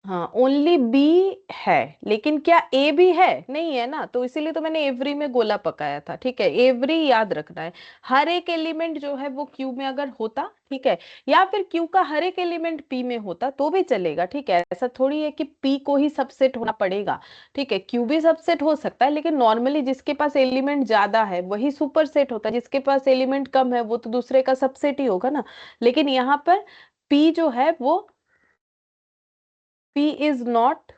हाँ ओनली बी है, लेकिन क्या ए भी है, नहीं है ना, तो इसीलिए तो मैंने एवरी में गोला पकाया था, ठीक है, एवरी याद रखना है, हर एक एलिमेंट जो है वो क्यू में अगर होता, ठीक है, या फिर क्यू का हर एक एलिमेंट पी में होता तो भी चलेगा, ठीक है, ऐसा थोड़ी है कि पी को ही सबसेट होना पड़ेगा, ठीक है, क्यू भी सबसेट हो सकता है, लेकिन नॉर्मली जिसके पास एलिमेंट ज्यादा है वही सुपर सेट होता है, जिसके पास एलिमेंट कम है वो तो दूसरे का सबसेट ही होगा ना, लेकिन यहाँ पर पी जो है वो P is not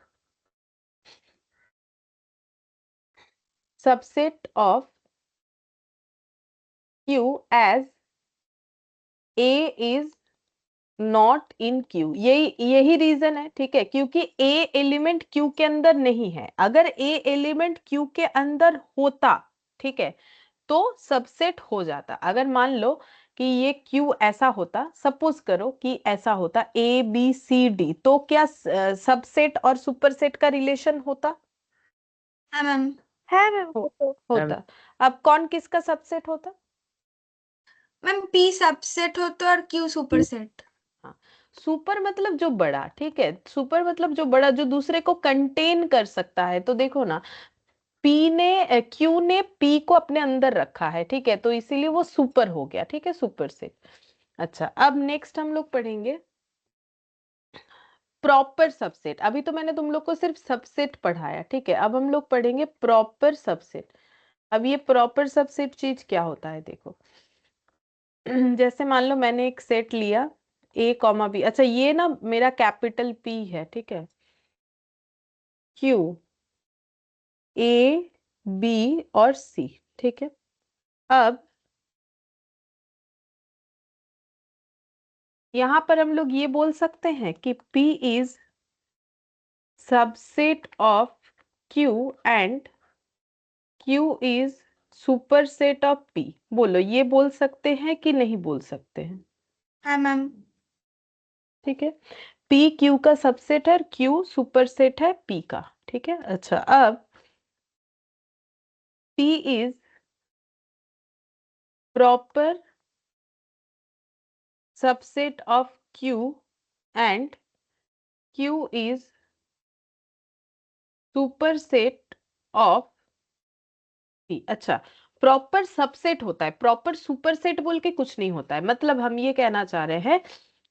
subset of Q as A is not in Q, यही रीजन है, ठीक है, क्योंकि A एलिमेंट Q के अंदर नहीं है, अगर A एलिमेंट Q के अंदर होता, ठीक है, तो सबसेट हो जाता, अगर मान लो कि ये Q ऐसा होता, सपोज करो कि ऐसा होता ABCD, तो क्या सबसेट और सुपरसेट का रिलेशन होता? হ্যাঁ ম্যাম। है मैम हो, वो तो। होता। अब कौन किसका सबसेट होता? ম্যাম পি সাবসেট হতো আর কিউ সুপারসেট। हाँ, सुपर मतलब जो बड़ा, ठीक है, सुपर मतलब जो बड़ा, जो दूसरे को कंटेन कर सकता है, तो देखो ना क्यू ने पी को अपने अंदर रखा है, ठीक है, तो इसीलिए वो सुपर हो गया, ठीक है, सुपर से। अच्छा अब नेक्स्ट हम लोग पढ़ेंगे प्रॉपर सबसेट, अभी तो मैंने तुम लोग को सिर्फ सबसेट पढ़ाया, ठीक है, अब हम लोग पढ़ेंगे प्रॉपर सबसेट। अब ये प्रॉपर सबसेट चीज क्या होता है, देखो जैसे मान लो मैंने एक सेट लिया A कॉमा बी, अच्छा ये ना मेरा कैपिटल P है, ठीक है, Q A B और C, ठीक है, अब यहां पर हम लोग ये बोल सकते हैं कि P is subset of Q and Q is superset of P, बोलो ये बोल सकते हैं कि नहीं बोल सकते हैं? হ্যাঁ ম্যাম। ठीक है, P Q का सबसेट है, Q सुपरसेट है P का, ठीक है। अच्छा अब P is proper subset of Q and Q is superset of P। अच्छा, प्रॉपर सबसेट होता है, प्रॉपर सुपरसेट बोल के कुछ नहीं होता है। मतलब हम ये कहना चाह रहे हैं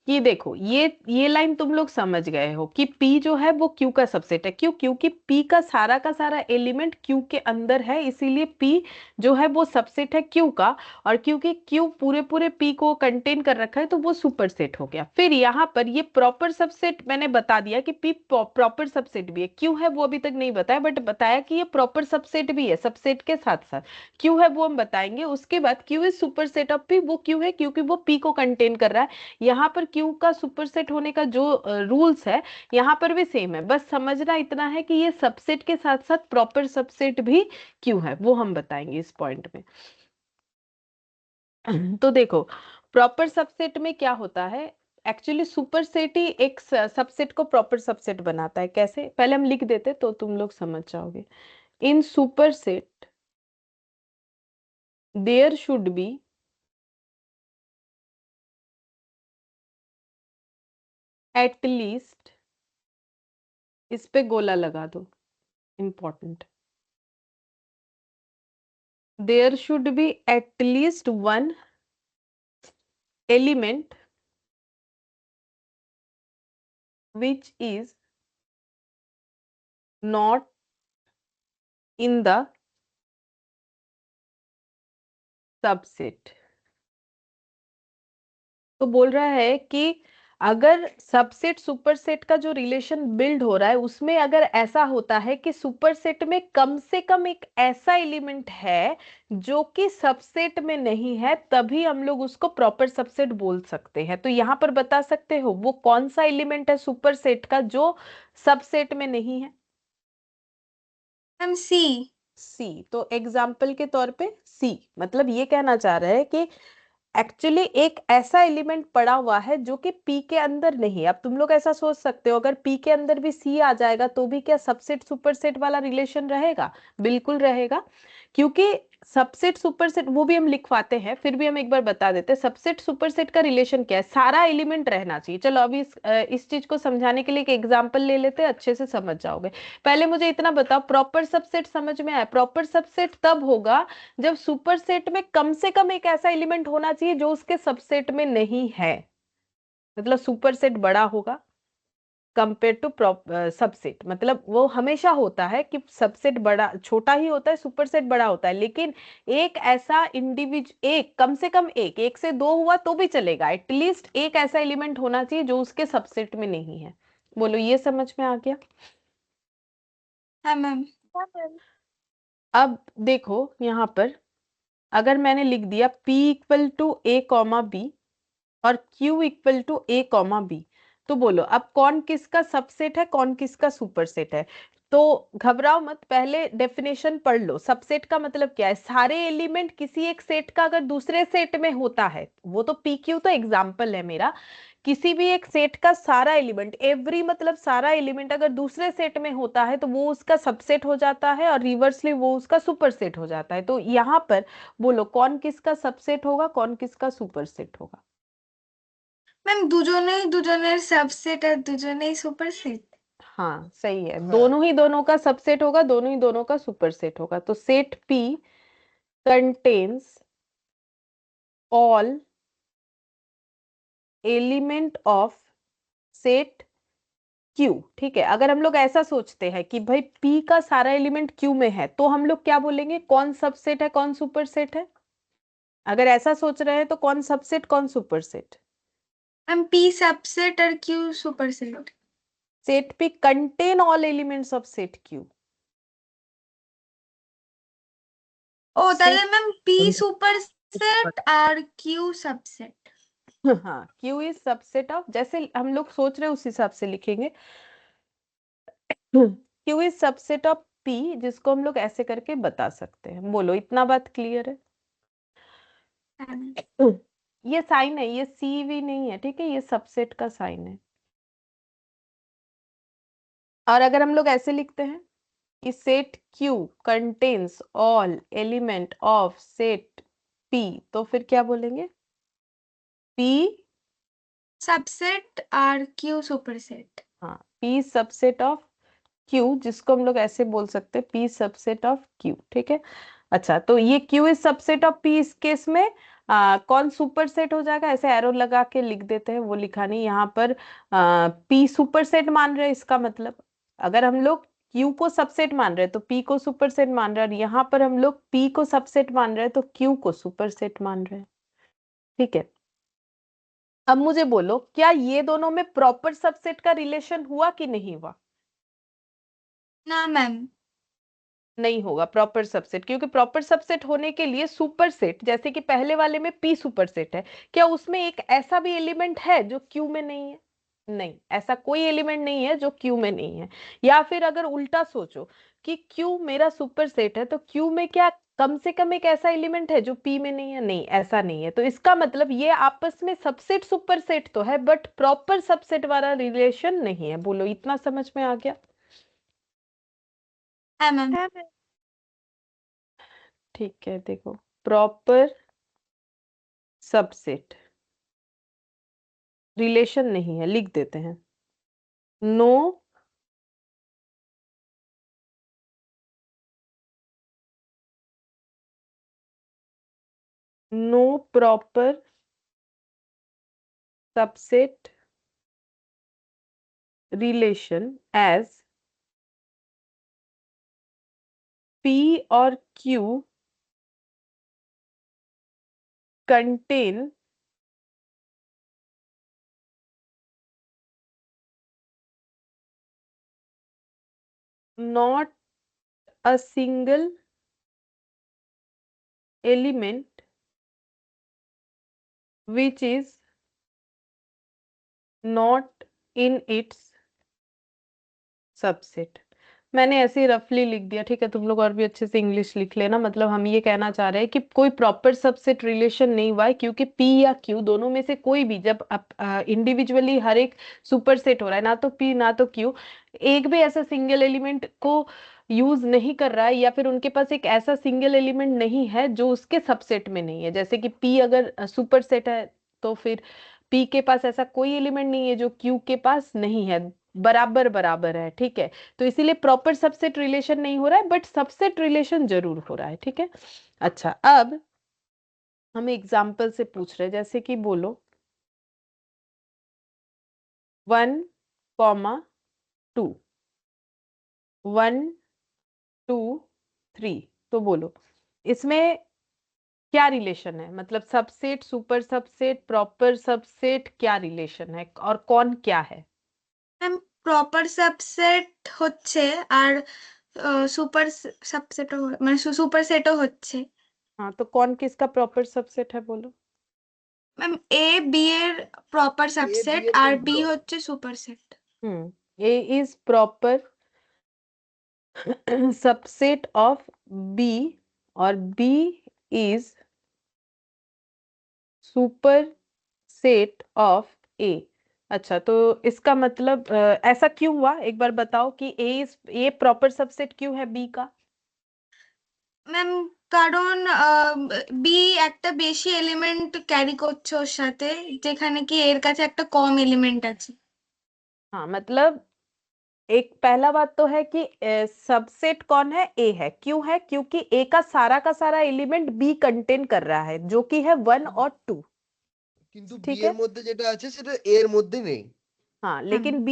कि देखो ये लाइन तुम लोग समझ गए हो कि P जो है वो Q का सबसेट है। क्यों? क्योंकि P का सारा एलिमेंट Q के अंदर है, इसीलिए P जो है वो सबसेट है Q का। और क्योंकि Q पूरे P को कंटेन कर रखा है तो वो सुपरसेट हो गया। फिर यहाँ पर ये प्रॉपर सबसेट मैंने बता दिया कि P प्रॉपर सबसेट भी है। क्यों है वो अभी तक नहीं बताया, बट बताया कि ये प्रॉपर सबसेट भी है, सबसेट के साथ साथ। क्यों है वो हम बताएंगे। उसके बाद Q is superset of P, वो क्यों है? क्योंकि वो P को कंटेन कर रहा है। यहाँ पर क्यू का सुपरसेट होने का जो रूल्स है यहाँ पर भी सेम है, बस समझना इतना है कि ये सबसेट के साथ साथ प्रॉपर सबसेट भी क्यू है, वो हम बताएंगे इस पॉइंट में। तो देखो, प्रॉपर सबसेट में क्या होता है, एक्चुअली सुपरसेट ही एक सबसेट को प्रॉपर सबसेट बनाता है। कैसे? पहले हम लिख देते तो तुम लोग समझ जाओगे। In superset there should be at least, इस पे गोला लगा दो, important, there should be at least one element which is not in the subset। तो बोल रहा है कि अगर सबसेट सुपरसेट का जो रिलेशन बिल्ड हो रहा है उसमें अगर ऐसा होता है कि सुपरसेट में कम से कम एक ऐसा एलिमेंट है जो कि सबसेट में नहीं है, तभी हम लोग उसको प्रॉपर सबसेट बोल सकते हैं। तो यहां पर बता सकते हो वो कौन सा एलिमेंट है सुपरसेट का जो सबसेट में नहीं है? मैम सी। तो एग्जाम्पल के तौर पे सी, मतलब ये कहना चाह रहा है कि एक्चुअली एक ऐसा एलिमेंट पड़ा हुआ है जो कि P के अंदर नहीं है। अब तुम लोग ऐसा सोच सकते हो अगर P के अंदर भी C आ जाएगा तो भी क्या सबसेट सुपरसेट वाला रिलेशन रहेगा? बिल्कुल रहेगा, क्योंकि सबसेट सुपरसेट वो भी हम लिखवाते हैं, फिर भी हम एक बार बता देते हैं सबसेट सुपरसेट का रिलेशन क्या है। सारा एलिमेंट रहना चाहिए। चलो अभी इस चीज को समझाने के लिए एक एग्जाम्पल ले लेते हैं, अच्छे से समझ जाओगे। पहले मुझे इतना बताओ, प्रॉपर सबसेट समझ में आया? प्रॉपर सबसेट तब होगा जब सुपरसेट में कम से कम एक ऐसा एलिमेंट होना चाहिए जो उसके सबसेट में नहीं है, मतलब सुपरसेट बड़ा होगा कंपेयर टू सबसेट। मतलब वो हमेशा होता है कि सबसेट बड़ा छोटा ही होता है, सुपरसेट बड़ा होता है, लेकिन एक ऐसा एक कम से कम एक से दो हुआ तो भी चलेगा, एटलीस्ट एक ऐसा एलिमेंट होना चाहिए जो उसके सबसेट में नहीं है। बोलो, ये समझ में आ गया? हाँ मैम। अब देखो यहाँ पर अगर मैंने लिख दिया P equal to A comma B और Q equal to A comma B, तो बोलो अब कौन किसका सबसेट है, कौन किसका सुपरसेट है? तो घबराओ मत, पहले डेफिनेशन पढ़ लो। सबसेट का मतलब क्या है? सारे एलिमेंट किसी एक सेट का अगर दूसरे सेट में होता है, वो तो PQ तो एग्जाम्पल है मेरा, किसी भी एक सेट का सारा एलिमेंट, एवरी मतलब सारा एलिमेंट अगर दूसरे सेट में होता है तो वो उसका सबसेट हो जाता है और रिवर्सली वो उसका सुपरसेट हो जाता है। तो यहाँ पर बोलो कौन किसका सबसेट होगा, कौन किसका सुपरसेट होगा? मैम দুজনের सबसेट और দুজনেই सुपरसेट। हाँ सही है, हाँ दोनों ही दोनों का सबसेट होगा, दोनों ही दोनों का सुपरसेट होगा। तो set P contains all element of set Q। ठीक है, अगर हम लोग ऐसा सोचते हैं कि भाई P का सारा एलिमेंट Q में है तो हम लोग क्या बोलेंगे, कौन सबसेट है कौन सुपरसेट है? अगर ऐसा सोच रहे हैं तो कौन सबसेट कौन सुपरसेट? मैम P सबसेट और Q superset. Set P contain all elements of set Q। ও তাহলে सेट ম্যাম P सुपरसेट और Q सबसेट। हाँ, Q इज सबसेट ऑफ, जैसे हम लोग सोच रहे हैं उस हिसाब से लिखेंगे। Q is subset of P, जिसको हम लोग ऐसे करके बता सकते हैं। बोलो, इतना बात क्लियर है? ये साइन है, ये CV नहीं है, ठीक है, ये सबसेट का साइन है। और अगर हम लोग ऐसे लिखते हैं कि set Q contains all element of set P, तो फिर क्या बोलेंगे? P सबसेट और Q सुपरसेट। हाँ, P सबसेट ऑफ Q, जिसको हम लोग ऐसे बोल सकते हैं P सबसेट ऑफ Q, ठीक है। अच्छा, तो ये Q is subset of P, इस केस में कौन सुपरसेट हो जाएगा, ऐसे एरो लगा के लिख देते हैं, वो लिखा नहीं यहाँ पर। P सुपरसेट मान रहे हैं, इसका मतलब अगर हम लोग Q को सबसेट मान रहे हैं तो P को सुपरसेट मान रहे हैं, और यहाँ पर हम लोग P को सबसेट मान रहे हैं तो Q को सुपरसेट मान रहे हैं, ठीक है। अब मुझे बोलो, क्या ये दोनों में प्रॉपर सबसेट का रिलेशन हुआ कि नहीं हुआ? ना मैम। नहीं होगा प्रॉपर सबसेट, क्योंकि प्रॉपर सबसेट होने के लिए सुपरसेट, जैसे कि पहले वाले में P सुपरसेट है, क्या उसमें एक ऐसा भी एलिमेंट है जो Q में नहीं है? नहीं, ऐसा कोई एलिमेंट नहीं है जो Q में नहीं है। या फिर अगर उल्टा सोचो कि Q मेरा सुपरसेट है, तो Q में क्या कम से कम एक ऐसा एलिमेंट है जो P में नहीं है? नहीं, ऐसा नहीं है। तो इसका मतलब ये आपस में सबसेट सुपरसेट तो है, बट प्रॉपर सबसेट वाला रिलेशन नहीं है। बोलो, इतना समझ में आ गया? है मैम। है मैम। ठीक है, देखो, प्रॉपर सबसेट रिलेशन नहीं है, लिख देते हैं। No no proper subset relation as P और Q contain not a single element which is not in its subset. मैंने ऐसे ही रफली लिख दिया, ठीक है, तुम लोग और भी अच्छे से इंग्लिश लिख लेना। मतलब हम ये कहना चाह रहे हैं कि कोई प्रॉपर सबसेट रिलेशन नहीं हुआ है, क्योंकि P या Q दोनों में से कोई भी जब इंडिविजुअली हर एक सुपरसेट हो रहा है, ना तो P ना तो Q एक भी ऐसा सिंगल एलिमेंट को यूज नहीं कर रहा है, या फिर उनके पास एक ऐसा सिंगल एलिमेंट नहीं है जो उसके सबसेट में नहीं है। जैसे कि P अगर सुपरसेट है, तो फिर P के पास ऐसा कोई एलिमेंट नहीं है जो Q के पास नहीं है, बराबर बराबर है, ठीक है। तो इसीलिए प्रॉपर सबसेट रिलेशन नहीं हो रहा है, बट सबसेट रिलेशन जरूर हो रहा है, ठीक है। अच्छा, अब हम एग्जाम्पल से पूछ रहे हैं, जैसे कि बोलो 1,2, 1,2,3, तो बोलो इसमें क्या रिलेशन है, मतलब subset, super subset, proper subset, क्या रिलेशन है और कौन क्या है? ম্যাম প্রপার সাবসেট হচ্ছে আর সুপার সাবসেটও মানে সুপার সেটও হচ্ছে। हाँ, तो कौन किसका प्रॉपर सबसेट है, बोलो। ম্যাম এ বি এর প্রপার A B সাবসেট এর আর বি কোনগুলো? হচ্ছে super set. A is proper subset of B और B is super set of A। अच्छा, तो इसका मतलब ऐसा क्यों हुआ, एक बार बताओ कि A प्रॉपर सबसेट क्यों है B का? ম্যাম কারণ বি একটা বেশি এলিমেন্ট ক্যারি করছে ওর সাথে, যেখানে কি এর কাছে একটা কম এলিমেন্ট আছে। हाँ, मतलब एक पहला बात तो है कि सबसेट कौन है? A है। क्यों है? क्योंकि A का सारा एलिमेंट B कंटेन कर रहा है, जो कि है 1 और 2, কিন্তু বি ठीक এর है। মধ্যে যেটা আছে সেটা এ এর মধ্যে নেই। हाँ, হুম। लेकिन B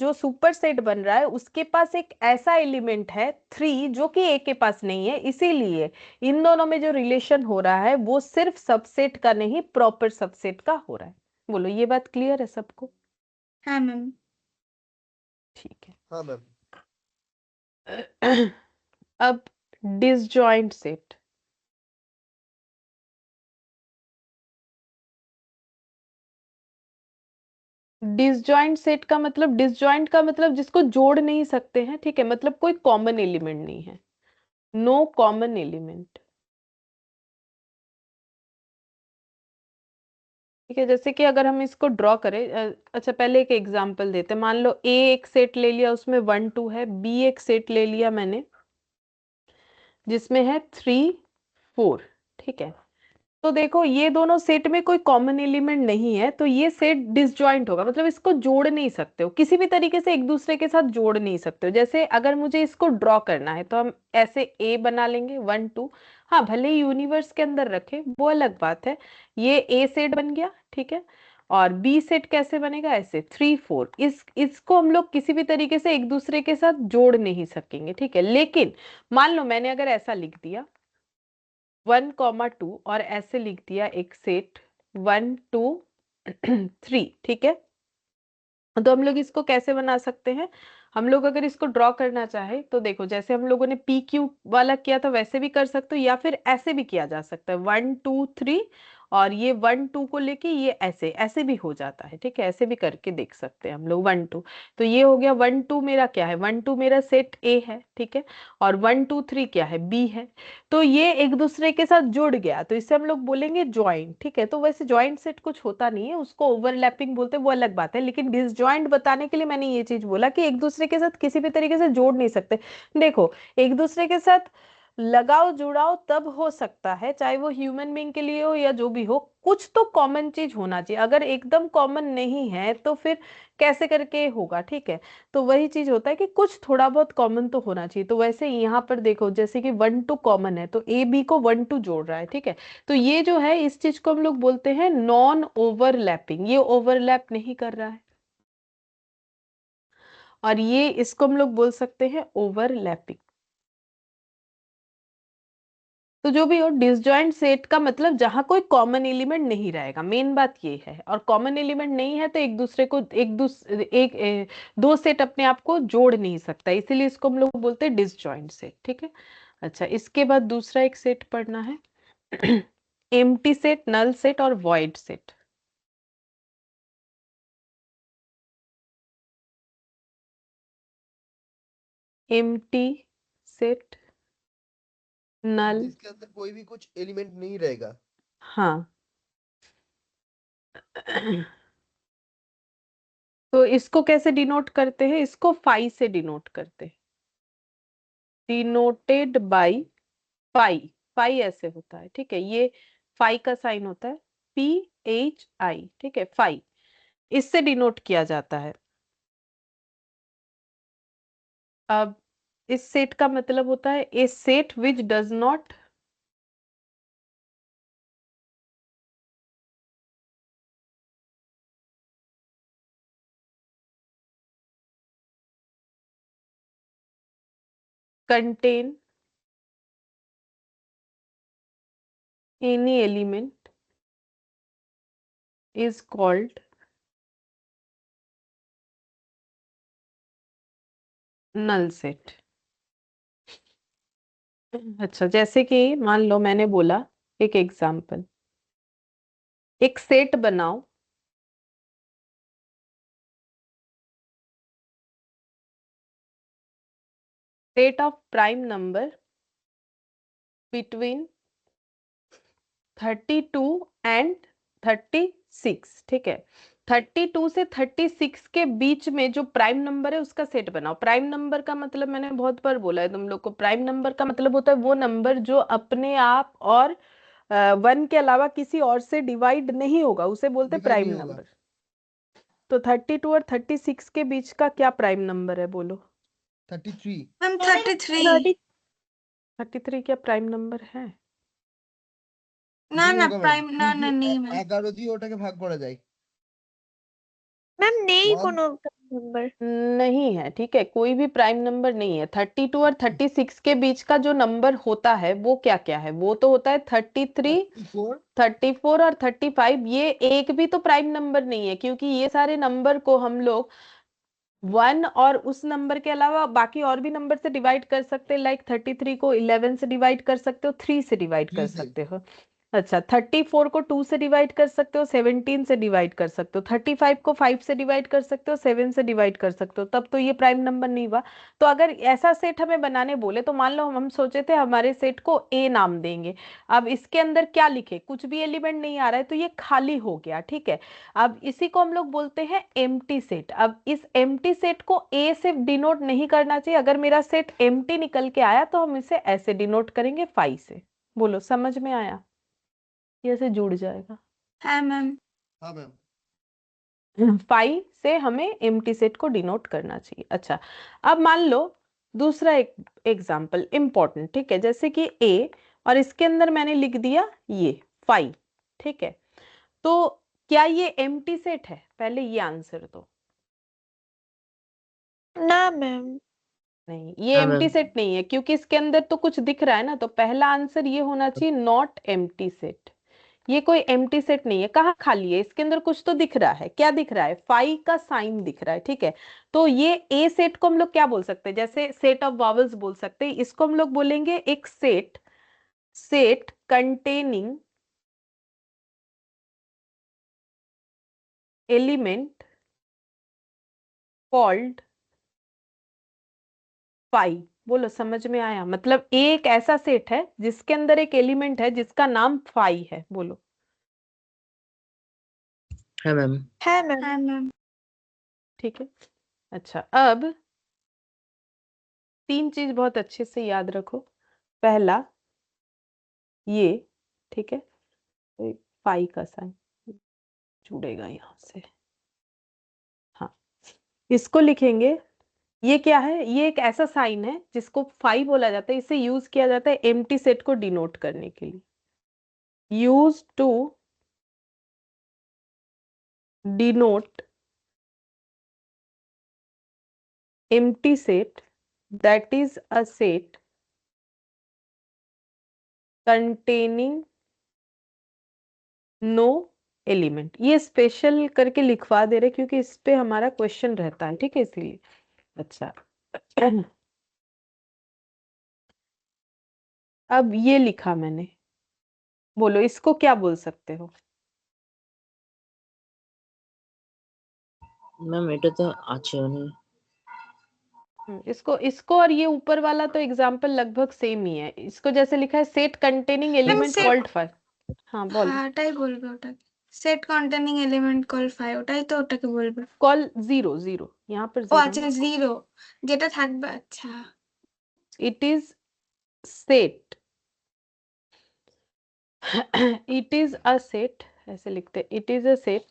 जो सुपर सेट बन रहा है उसके पास एक ऐसा एलिमेंट है 3 जो कि A के पास नहीं है, इसीलिए इन दोनों में जो रिलेशन हो रहा है वो सिर्फ सबसेट का नहीं, प्रॉपर सबसेट का हो रहा है। बोलो, ये बात क्लियर है सबको? হ্যাঁ ম্যাম। ठीक हाँ मैम। है। अब डिसजॉइंट सेट। डिसजॉइंट सेट का मतलब, डिसजॉइंट का मतलब जिसको जोड़ नहीं सकते हैं, ठीक है, मतलब कोई कॉमन एलिमेंट नहीं है, नो कॉमन एलिमेंट, ठीक है। जैसे कि अगर हम इसको ड्रॉ करें, अच्छा पहले एक एग्जांपल देते हैं। मान लो A एक सेट ले लिया, उसमें 1 2 है, B एक सेट ले लिया मैंने जिसमें है 3 4, ठीक है। तो देखो ये दोनों सेट में कोई कॉमन एलिमेंट नहीं है, तो ये सेट डिसजॉइंट होगा, मतलब इसको जोड़ नहीं सकते हो किसी भी तरीके से, एक दूसरे के साथ जोड़ नहीं सकते हो। जैसे अगर मुझे इसको ड्रॉ करना है तो हम ऐसे ए बना लेंगे 1 2, हाँ भले ही यूनिवर्स के अंदर रखे वो अलग बात है। ये ए सेट बन गया, ठीक है। और बी सेट कैसे बनेगा, ऐसे 3 4, इसको हम लोग किसी भी तरीके से एक दूसरे के साथ जोड़ नहीं सकेंगे, ठीक है। लेकिन मान लो मैंने अगर ऐसा लिख दिया 1 2 और ऐसे लिख दिया एक सेट 1 2 3, ठीक है। तो हम लोग इसको कैसे बना सकते हैं, हम लोग अगर इसको ड्रॉ करना चाहे तो देखो जैसे हम लोगों ने पी क्यू वाला किया था वैसे भी कर सकते हो, या फिर ऐसे भी किया जा सकता है 1 2 3, और ये 1 2 को लेके ये ऐसे ऐसे भी हो जाता है, ठीक है। ऐसे भी करके देख सकते हैं हम लोग 1 2। तो ये हो गया 1 2 मेरा क्या है, 1 2 मेरा सेट ए है, ठीक है। और 1 2 3 क्या है, बी है। तो ये एक दूसरे के साथ जुड़ गया, तो इससे हम लोग बोलेंगे ज्वाइंट, ठीक है। तो वैसे ज्वाइंट सेट कुछ होता नहीं है, उसको ओवरलैपिंग बोलते हैं, वो अलग बात है। लेकिन डिसजॉइंट बताने के लिए मैंने ये चीज बोला कि एक दूसरे के साथ किसी भी तरीके से जोड़ नहीं सकते। देखो एक दूसरे के साथ लगाव जुड़ाव तब हो सकता है चाहे वो ह्यूमन बीइंग के लिए हो या जो भी हो, कुछ तो कॉमन चीज होना चाहिए। अगर एकदम कॉमन नहीं है तो फिर कैसे करके होगा, ठीक है। तो वही चीज होता है कि कुछ थोड़ा बहुत कॉमन तो होना चाहिए। तो वैसे यहाँ पर देखो जैसे कि 1 2 कॉमन है तो ए बी को 1 2 जोड़ रहा है, ठीक है। तो ये जो है इस चीज को हम लोग बोलते हैं नॉन ओवरलैपिंग, ये ओवरलैप नहीं कर रहा है। और ये इसको हम लोग बोल सकते हैं ओवरलैपिंग। तो जो भी हो डिसजॉइंट सेट का मतलब जहां कोई कॉमन एलिमेंट नहीं रहेगा, मेन बात ये है। और कॉमन एलिमेंट नहीं है तो एक दूसरे को दो सेट अपने आप को जोड़ नहीं सकता, इसीलिए इसको हम लोग बोलते हैं डिसजॉइंट सेट, ठीक है। अच्छा इसके बाद दूसरा एक सेट पढ़ना है एम्प्टी सेट, नल सेट और वॉइड सेट। एम्प्टी सेट, नल, जिसके अंदर कोई भी कुछ एलिमेंट नहीं रहेगा। हाँ तो इसको कैसे डिनोट करते हैं, इसको फाई से डिनोट करते हैं, डिनोटेड बाई फाई। फाई ऐसे होता है, ठीक है। ये फाई का साइन होता है, पी एच आई, ठीक है, फाई इससे डिनोट किया जाता है। अब इस सेट का मतलब होता है a set which does not contain any element is called null set। अच्छा जैसे कि मान लो मैंने बोला एक एग्जाम्पल, एक सेट बनाओ set of prime number between 32 and 36, ठीक है। 32 से 36 के बीच में जो प्राइम नंबर है उसका सेट बनाओ। प्राइम नंबर का मतलब मैंने बहुत बार बोला है तुम लोग को, प्राइम नंबर का मतलब होता है वो नंबर जो अपने आप और 1 के अलावा किसी और से डिवाइड नहीं होगा, उसे बोलते हैं डिवाइड प्राइम नहीं होगा। नंबर। तो 32 और 36 के बीच का क्या प्राइम नंबर है बोलो। 33। मैम 33। 33 क्या प्राइम नंबर है? না জি না হোগা ম্যাম, প্রাইম না কিন্তু না নেই ম্যাম। 11 দিয়ে ওটাকে ভাগ করা যায়। ম্যাম নেই 1 কোনো নাম্বার। नहीं है, ठीक है, कोई भी प्राइम नंबर नहीं है। 32 और 36 के बीच का जो नंबर होता है वो क्या क्या है, वो तो होता है 33, 34 34 और 35। ये एक भी तो प्राइम नंबर नहीं है, क्योंकि ये सारे नंबर को हम लोग 1 और उस नंबर के अलावा बाकी और भी नंबर से डिवाइड कर सकते हैं। लाइक 33 को 11 से डिवाइड कर सकते हो, 3 से डिवाइड कर 3 से। सकते हो। अच्छा 34 को 2 से डिवाइड कर सकते हो, 17 से डिवाइड कर सकते हो, 35 को 5 से डिवाइड कर सकते हो, 7 से डिवाइड कर सकते हो, तब तो ये प्राइम नंबर नहीं हुआ। तो अगर ऐसा सेट हमें बनाने बोले तो मान लो हम सोचे थे हमारे सेट को ए नाम देंगे। अब इसके अंदर क्या लिखे, कुछ भी एलिमेंट नहीं आ रहा है तो ये खाली हो गया, ठीक है। अब इसी को हम लोग बोलते हैं एम्प्टी सेट। अब इस एम्प्टी सेट को ए से डिनोट नहीं करना चाहिए, अगर मेरा सेट एम्प्टी निकल के आया तो हम इसे ऐसे डिनोट करेंगे फाई से। बोलो समझ में आया ये ऐसे जुड़ जाएगा। हाँ मैम। हाँ मैम। फाई से हमें एम्प्टी सेट को डिनोट करना चाहिए। अच्छा, अब मान लो दूसरा एक एग्जाम्पल इम्पोर्टेंट, ठीक है, जैसे कि ए और इसके अंदर मैंने लिख दिया ये फाई, ठीक है, तो क्या ये एम्प्टी सेट है? पहले ये आंसर दो। ना मैम। नहीं, ये हाँ एम्प्टी मैम। सेट नहीं है क्योंकि इसके अंदर तो कुछ दिख रहा है ना, तो पहला आंसर ये होना चाहिए नॉट एम्प्टी सेट। ये कोई एम्प्टी सेट नहीं है। कहाँ खाली है? इसके अंदर कुछ तो दिख रहा है। क्या दिख रहा है? फाई का साइन दिख रहा है, ठीक है। तो ये ए सेट को हम लोग क्या बोल सकते हैं? जैसे सेट ऑफ वावल्स बोल सकते हैं, इसको हम लोग बोलेंगे एक set, set containing element called phi. बोलो, समझ में आया? मतलब एक ऐसा सेट है जिसके अंदर एक एलिमेंट है जिसका नाम फाई है। बोलो। हाँ मैम। है मैम। हाँ मैम। ठीक है। अच्छा, अब तीन चीज बहुत अच्छे से याद रखो। पहला ये, ठीक है, तो फाई का साइन जुड़ेगा यहाँ से। हाँ, इसको लिखेंगे। ये क्या है? ये एक ऐसा साइन है जिसको फाई बोला जाता है। इसे यूज किया जाता है एम्प्टी सेट को डिनोट करने के लिए। Use to denote empty set, that is a set containing no element। ये स्पेशल करके लिखवा दे रहे क्योंकि इस पे हमारा क्वेश्चन रहता है, ठीक है, इसलिए। अच्छा, अब ये लिखा मैंने, बोलो इसको क्या बोल सकते हो? ম্যাম এটা তো আছে মানে इसको इसको और ये ऊपर वाला तो एग्जाम्पल लगभग सेम ही है। इसको जैसे लिखा है set containing ma'am element set, called phi. हाँ बोल। হ্যাঁ ওটাই বলবে, ওটাকে set containing element called phi, ওটাই তো ওটাকে বলবে। कॉल जीरो, जीरो यहाँ पर ও जीरो আচ্ছা, ना, জিরো যেটা থাকবে। আচ্ছা it is set it is a set, ऐसे लिखते, it is a set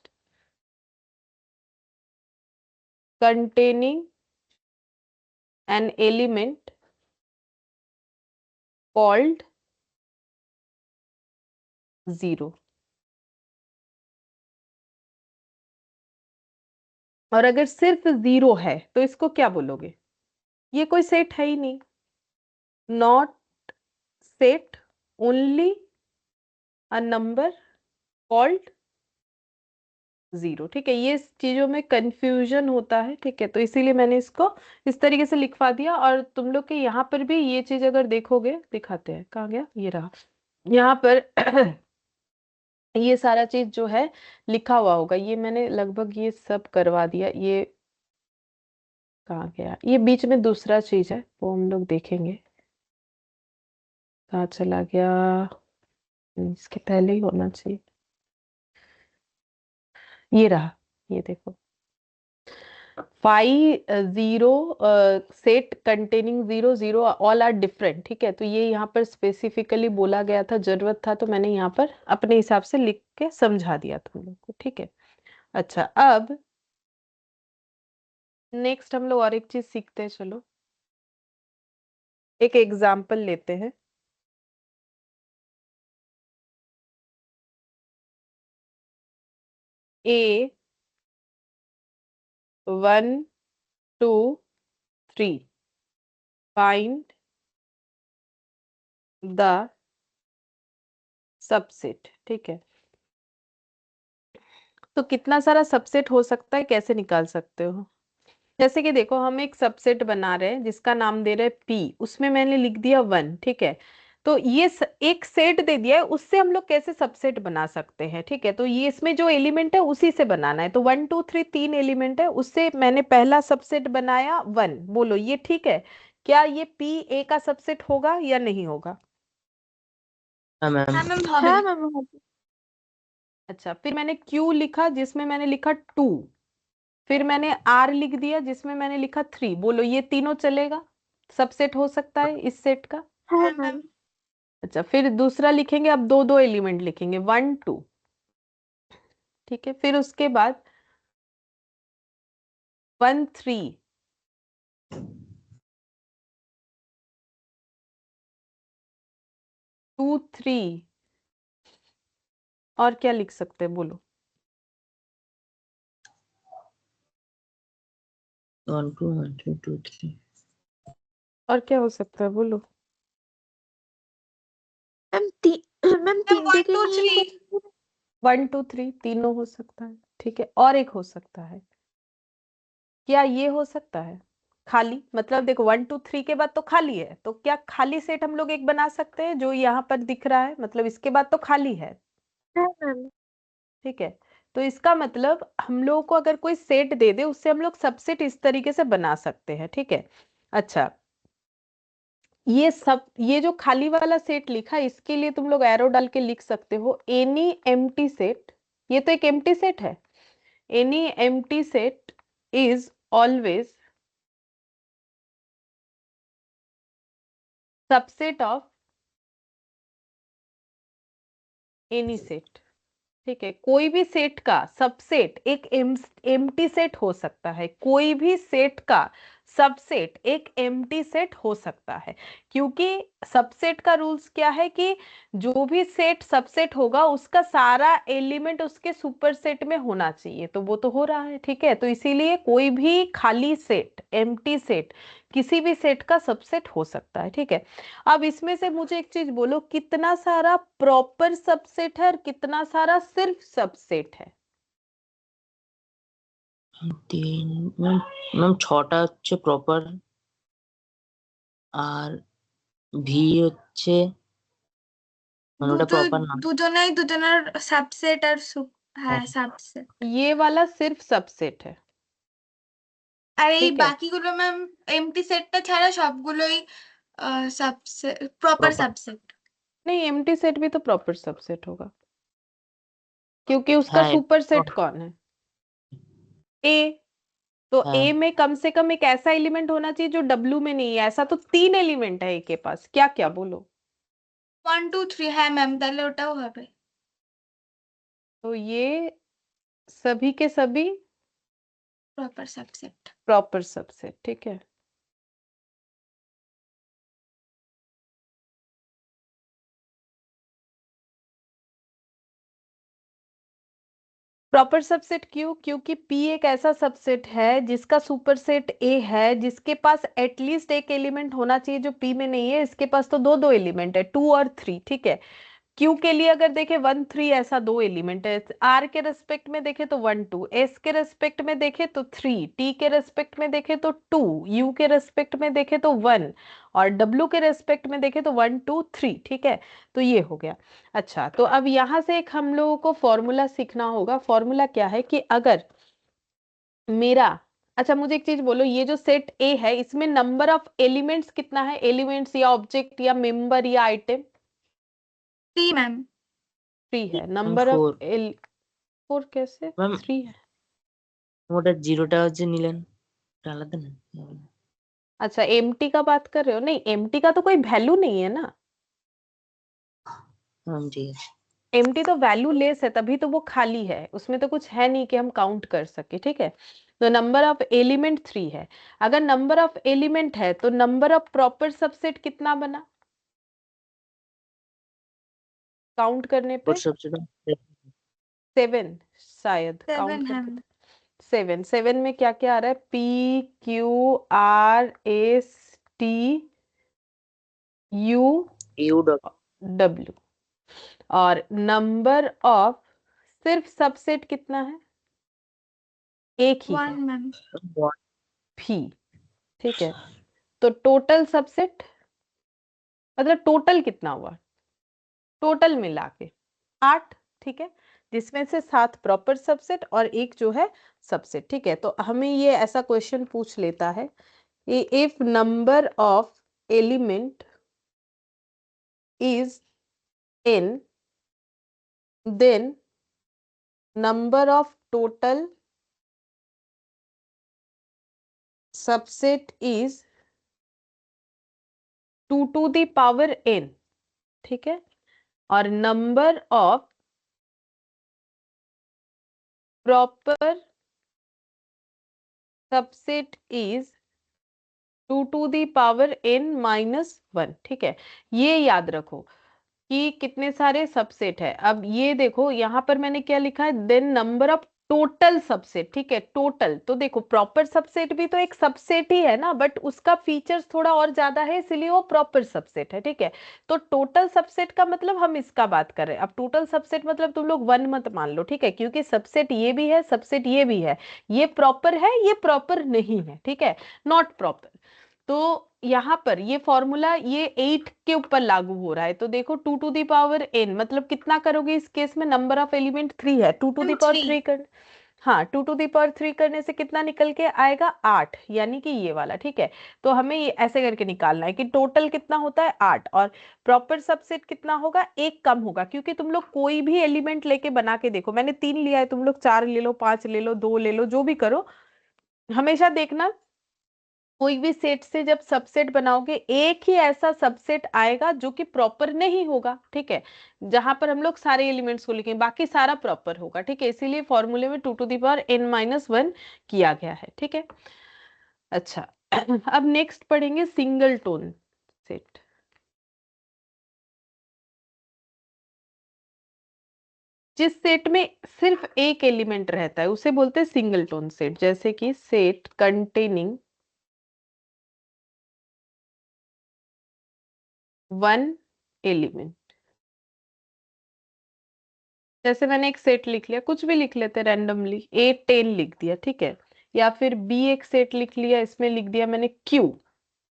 containing an element called zero। और अगर सिर्फ जीरो है तो इसको क्या बोलोगे? ये कोई सेट है ही नहीं। Not set only a number called zero, ठीक है। ये चीजों में कंफ्यूजन होता है, ठीक है, तो इसीलिए मैंने इसको इस तरीके से लिखवा दिया। और तुम लोग के यहाँ पर भी ये चीज अगर देखोगे, दिखाते हैं, कहाँ गया, ये रहा यहाँ पर ये सारा चीज जो है लिखा हुआ होगा। ये मैंने लगभग ये सब करवा दिया। ये कहाँ गया? ये बीच में दूसरा चीज है, वो हम लोग देखेंगे कहाँ चला गया। इसके पहले ही होना चाहिए। ये रहा, ये देखो, phi zero set containing zero zero all are different, ठीक है। तो ये यहाँ पर स्पेसिफिकली बोला गया था, जरूरत था तो मैंने यहाँ पर अपने हिसाब से लिख के समझा दिया तुम लोग को, ठीक है। अच्छा, अब नेक्स्ट हम लोग और एक चीज सीखते हैं। चलो एक एग्जाम्पल लेते हैं। ए 1 2 3 फाइंड द सबसेट, ठीक है। तो कितना सारा सबसेट हो सकता है, कैसे निकाल सकते हो? जैसे कि देखो, हम एक सबसेट बना रहे हैं जिसका नाम दे रहे हैं पी, उसमें मैंने लिख दिया 1, ठीक है। तो ये एक सेट दे दिया है, उससे हम लोग कैसे सबसेट बना सकते हैं, ठीक है। तो ये इसमें जो एलिमेंट है उसी से बनाना है। तो 1 2 3 तीन एलिमेंट है, उससे मैंने पहला सबसेट बनाया 1। बोलो ये ठीक है? क्या ये पी ए का सबसेट होगा या नहीं होगा? हाँ मैम। হ্যাঁ ম্যাম হবে। হ্যাঁ ম্যাম হবে। अच्छा, फिर मैंने क्यू लिखा जिसमें मैंने लिखा 2, फिर मैंने आर लिख दिया जिसमें मैंने लिखा 3। बोलो ये तीनों चलेगा? सबसेट हो सकता है इस सेट का? হ্যাঁ হ্যাঁ ম্যাম। ম্যাম। अच्छा, फिर दूसरा लिखेंगे, अब दो दो एलिमेंट लिखेंगे, 1 2, ठीक है। फिर उसके बाद 1 3, 2 3, और क्या लिख सकते हैं बोलो? 1 2 1 2 2 3 और क्या हो सकता है बोलो? मैम मैम मैम तीनटे 1 के 2 लिए 3 1 2 3 तीनों हो सकता है, ठीक है। और एक हो सकता है, क्या ये हो सकता है खाली? मतलब देखो 1 2 3 के बाद तो खाली है, तो क्या खाली सेट हम लोग एक बना सकते हैं जो यहाँ पर दिख रहा है, मतलब इसके बाद तो खाली है, है मैम। ठीक है। तो इसका मतलब हम लोगों को अगर कोई सेट दे दे उससे हम लोग सबसेट इस तरीके से बना सकते हैं, ठीक है। अच्छा, ये जो खाली वाला सेट लिखा, इसके लिए तुम लोग एरो डाल के लिख सकते हो एनी एम्प्टी सेट, ये तो एक एम्प्टी सेट है, any empty set is always subset of any set, ठीक है। कोई भी सेट का सबसेट एक एम्प्टी सेट हो सकता है, कोई भी सेट का सबसेट एक एम्प्टी सेट हो सकता है, क्योंकि सबसेट का रूल्स क्या है कि जो भी सेट सबसेट होगा उसका सारा एलिमेंट उसके सुपरसेट में होना चाहिए, तो वो तो हो रहा है, ठीक है। तो इसीलिए कोई भी खाली सेट, एम्प्टी सेट, किसी भी सेट का सबसेट हो सकता है, ठीक है। अब इसमें से मुझे एक चीज बोलो, कितना सारा प्रॉपर सबसेट है और कितना सारा सिर्फ सबसेट है? 3 ম্যাম ম্যাম 6টা হচ্ছে প্রপার আর ভি হচ্ছে মানে ওটা প্রপার না দুজনের সাবসেট আর হ্যাঁ সাবসেট। ये वाला सिर्फ सबसेट है, আর এই ठीक है। বাকিগুলো ম্যাম এমটি সেটটা ছাড়া সবগুলোই সাবসেট প্রপার প্রপার সাবসেট। नहीं, एम्प्टी सेट भी तो प्रॉपर सबसेट होगा, क्योंकि उसका হ্যাঁ सुपरसेट कौन है? ए। तो হ্যাঁ ए में कम से कम एक ऐसा एलिमेंट होना चाहिए जो डब्ल्यू में नहीं है, ऐसा तो 3 एलिमेंट है ए के पास, क्या क्या बोलो? 1 2 3 হ্যাঁ ম্যাম তাহলে ওটাও হবে। तो ये सभी के सभी প্রপার সাবসেট। प्रॉपर सबसेट, ठीक है। प्रॉपर सबसेट क्यों? क्योंकि P एक ऐसा सबसेट है जिसका सुपरसेट A है, जिसके पास एटलीस्ट एक एलिमेंट होना चाहिए जो P में नहीं है, इसके पास तो दो दो एलिमेंट है, 2 और 3, ठीक है। Q के लिए अगर देखें 1 3, ऐसा दो एलिमेंट है। R के रेस्पेक्ट में देखें तो 1 2, S के रेस्पेक्ट में देखें तो 3, T के रेस्पेक्ट में देखें तो 2, U के रेस्पेक्ट में देखें तो 1, और W के रेस्पेक्ट में देखें तो 1 2 3, ठीक है। तो ये हो गया। अच्छा, तो अब यहां से एक हम लोगों को फॉर्मूला सीखना होगा। फॉर्मूला क्या है कि अगर मेरा, अच्छा मुझे एक चीज बोलो, ये जो सेट ए है इसमें नंबर ऑफ एलिमेंट्स कितना है? एलिमेंट्स या ऑब्जेक्ट या मेंबर या आइटम? 3 ম্যাম। 3 है। नंबर ऑफ 4 एल 4 कैसे? ম্যাম 3 है। ওটা জিরোটা হচ্ছে নিলেন ওটা আলাদা না अच्छा, एम्प्टी का बात कर रहे हो? नहीं, एम्प्टी का तो कोई वैल्यू नहीं है ना, ম্যাম ঠিক আছে एम्प्टी तो वैल्यू लेस है, तभी तो वो खाली है, उसमें तो कुछ है नहीं कि हम काउंट कर सके, ठीक है। तो नंबर ऑफ एलिमेंट 3 है। अगर नंबर ऑफ एलिमेंट है तो नंबर ऑफ प्रॉपर सबसेट कितना बना काउंट करने पे? ওর সবচেয়ে 7 शायद, 7 काउंट হ্যাঁ करके 7। 7 में क्या क्या आ रहा है? P Q R S T U U dot W। और नंबर ऑफ सिर्फ सबसेट कितना है? एक ही 1 है, ম্যাম। भी, ठीक है। तो टोटल सबसेट मतलब टोटल कितना हुआ? टोटल मिला के 8, ठीक है, जिसमें से 7 प्रॉपर सबसेट और एक जो है सबसेट, ठीक है। तो हमें ये ऐसा क्वेश्चन पूछ लेता है, if number of element is n, then number of total subset is 2 to the power n, ठीक है, और number of proper subset is 2 to the power n minus 1। ठीक है, ये याद रखो कि कितने सारे सबसेट है। अब ये देखो यहाँ पर मैंने क्या लिखा है, then number of total subset. ठीक है, टोटल तो देखो प्रॉपर सबसेट भी तो एक सबसेट ही है ना, बट उसका फीचर्स थोड़ा और ज्यादा है, इसलिए वो प्रॉपर सबसेट है। ठीक है, तो टोटल सबसेट का मतलब हम इसका बात कर रहे हैं। अब टोटल सबसेट मतलब तुम लोग वन मत मान लो, ठीक है, क्योंकि सबसेट ये भी है, सबसेट ये भी है। ये प्रॉपर है, ये प्रॉपर नहीं है। ठीक है, नॉट प्रॉपर। तो यहाँ पर ये फॉर्मूला ये 8 के ऊपर लागू हो रहा है। तो देखो 2 टू दी पावर n मतलब कितना करोगे इस केस में, नंबर ऑफ एलिमेंट 3 है, 2 टू दी पावर 3 कर, हाँ 2 टू दी पावर 3 करने से कितना निकल के आएगा 8, यानी कि ये वाला। ठीक है, तो हमें ये ऐसे करके निकालना है कि टोटल कितना होता है 8, और प्रॉपर सबसेट कितना होगा, एक कम होगा। क्योंकि तुम लोग कोई भी एलिमेंट लेके बना के देखो, मैंने 3 लिया है, तुम लोग 4 ले लो, 5 ले लो, 2 ले लो, जो भी करो, हमेशा देखना कोई भी सेट से जब सबसेट बनाओगे एक ही ऐसा सबसेट आएगा जो कि प्रॉपर नहीं होगा। ठीक है, जहां पर हम लोग सारे एलिमेंट्स को लिखेंगे, बाकी सारा प्रॉपर होगा। ठीक है, इसीलिए फॉर्मूले में 2 to the power n minus 1 किया गया है। ठीक है, अच्छा अब नेक्स्ट पढ़ेंगे सिंगल टोन सेट। जिस सेट में सिर्फ एक एलिमेंट रहता है उसे बोलते हैं सिंगल टोन सेट। जैसे कि सेट कंटेनिंग वन एलिमेंट। जैसे मैंने एक सेट लिख लिया, कुछ भी लिख लेते रैंडमली, A10 लिख दिया। ठीक है, या फिर B एक सेट लिख लिया, इसमें लिख दिया मैंने Q।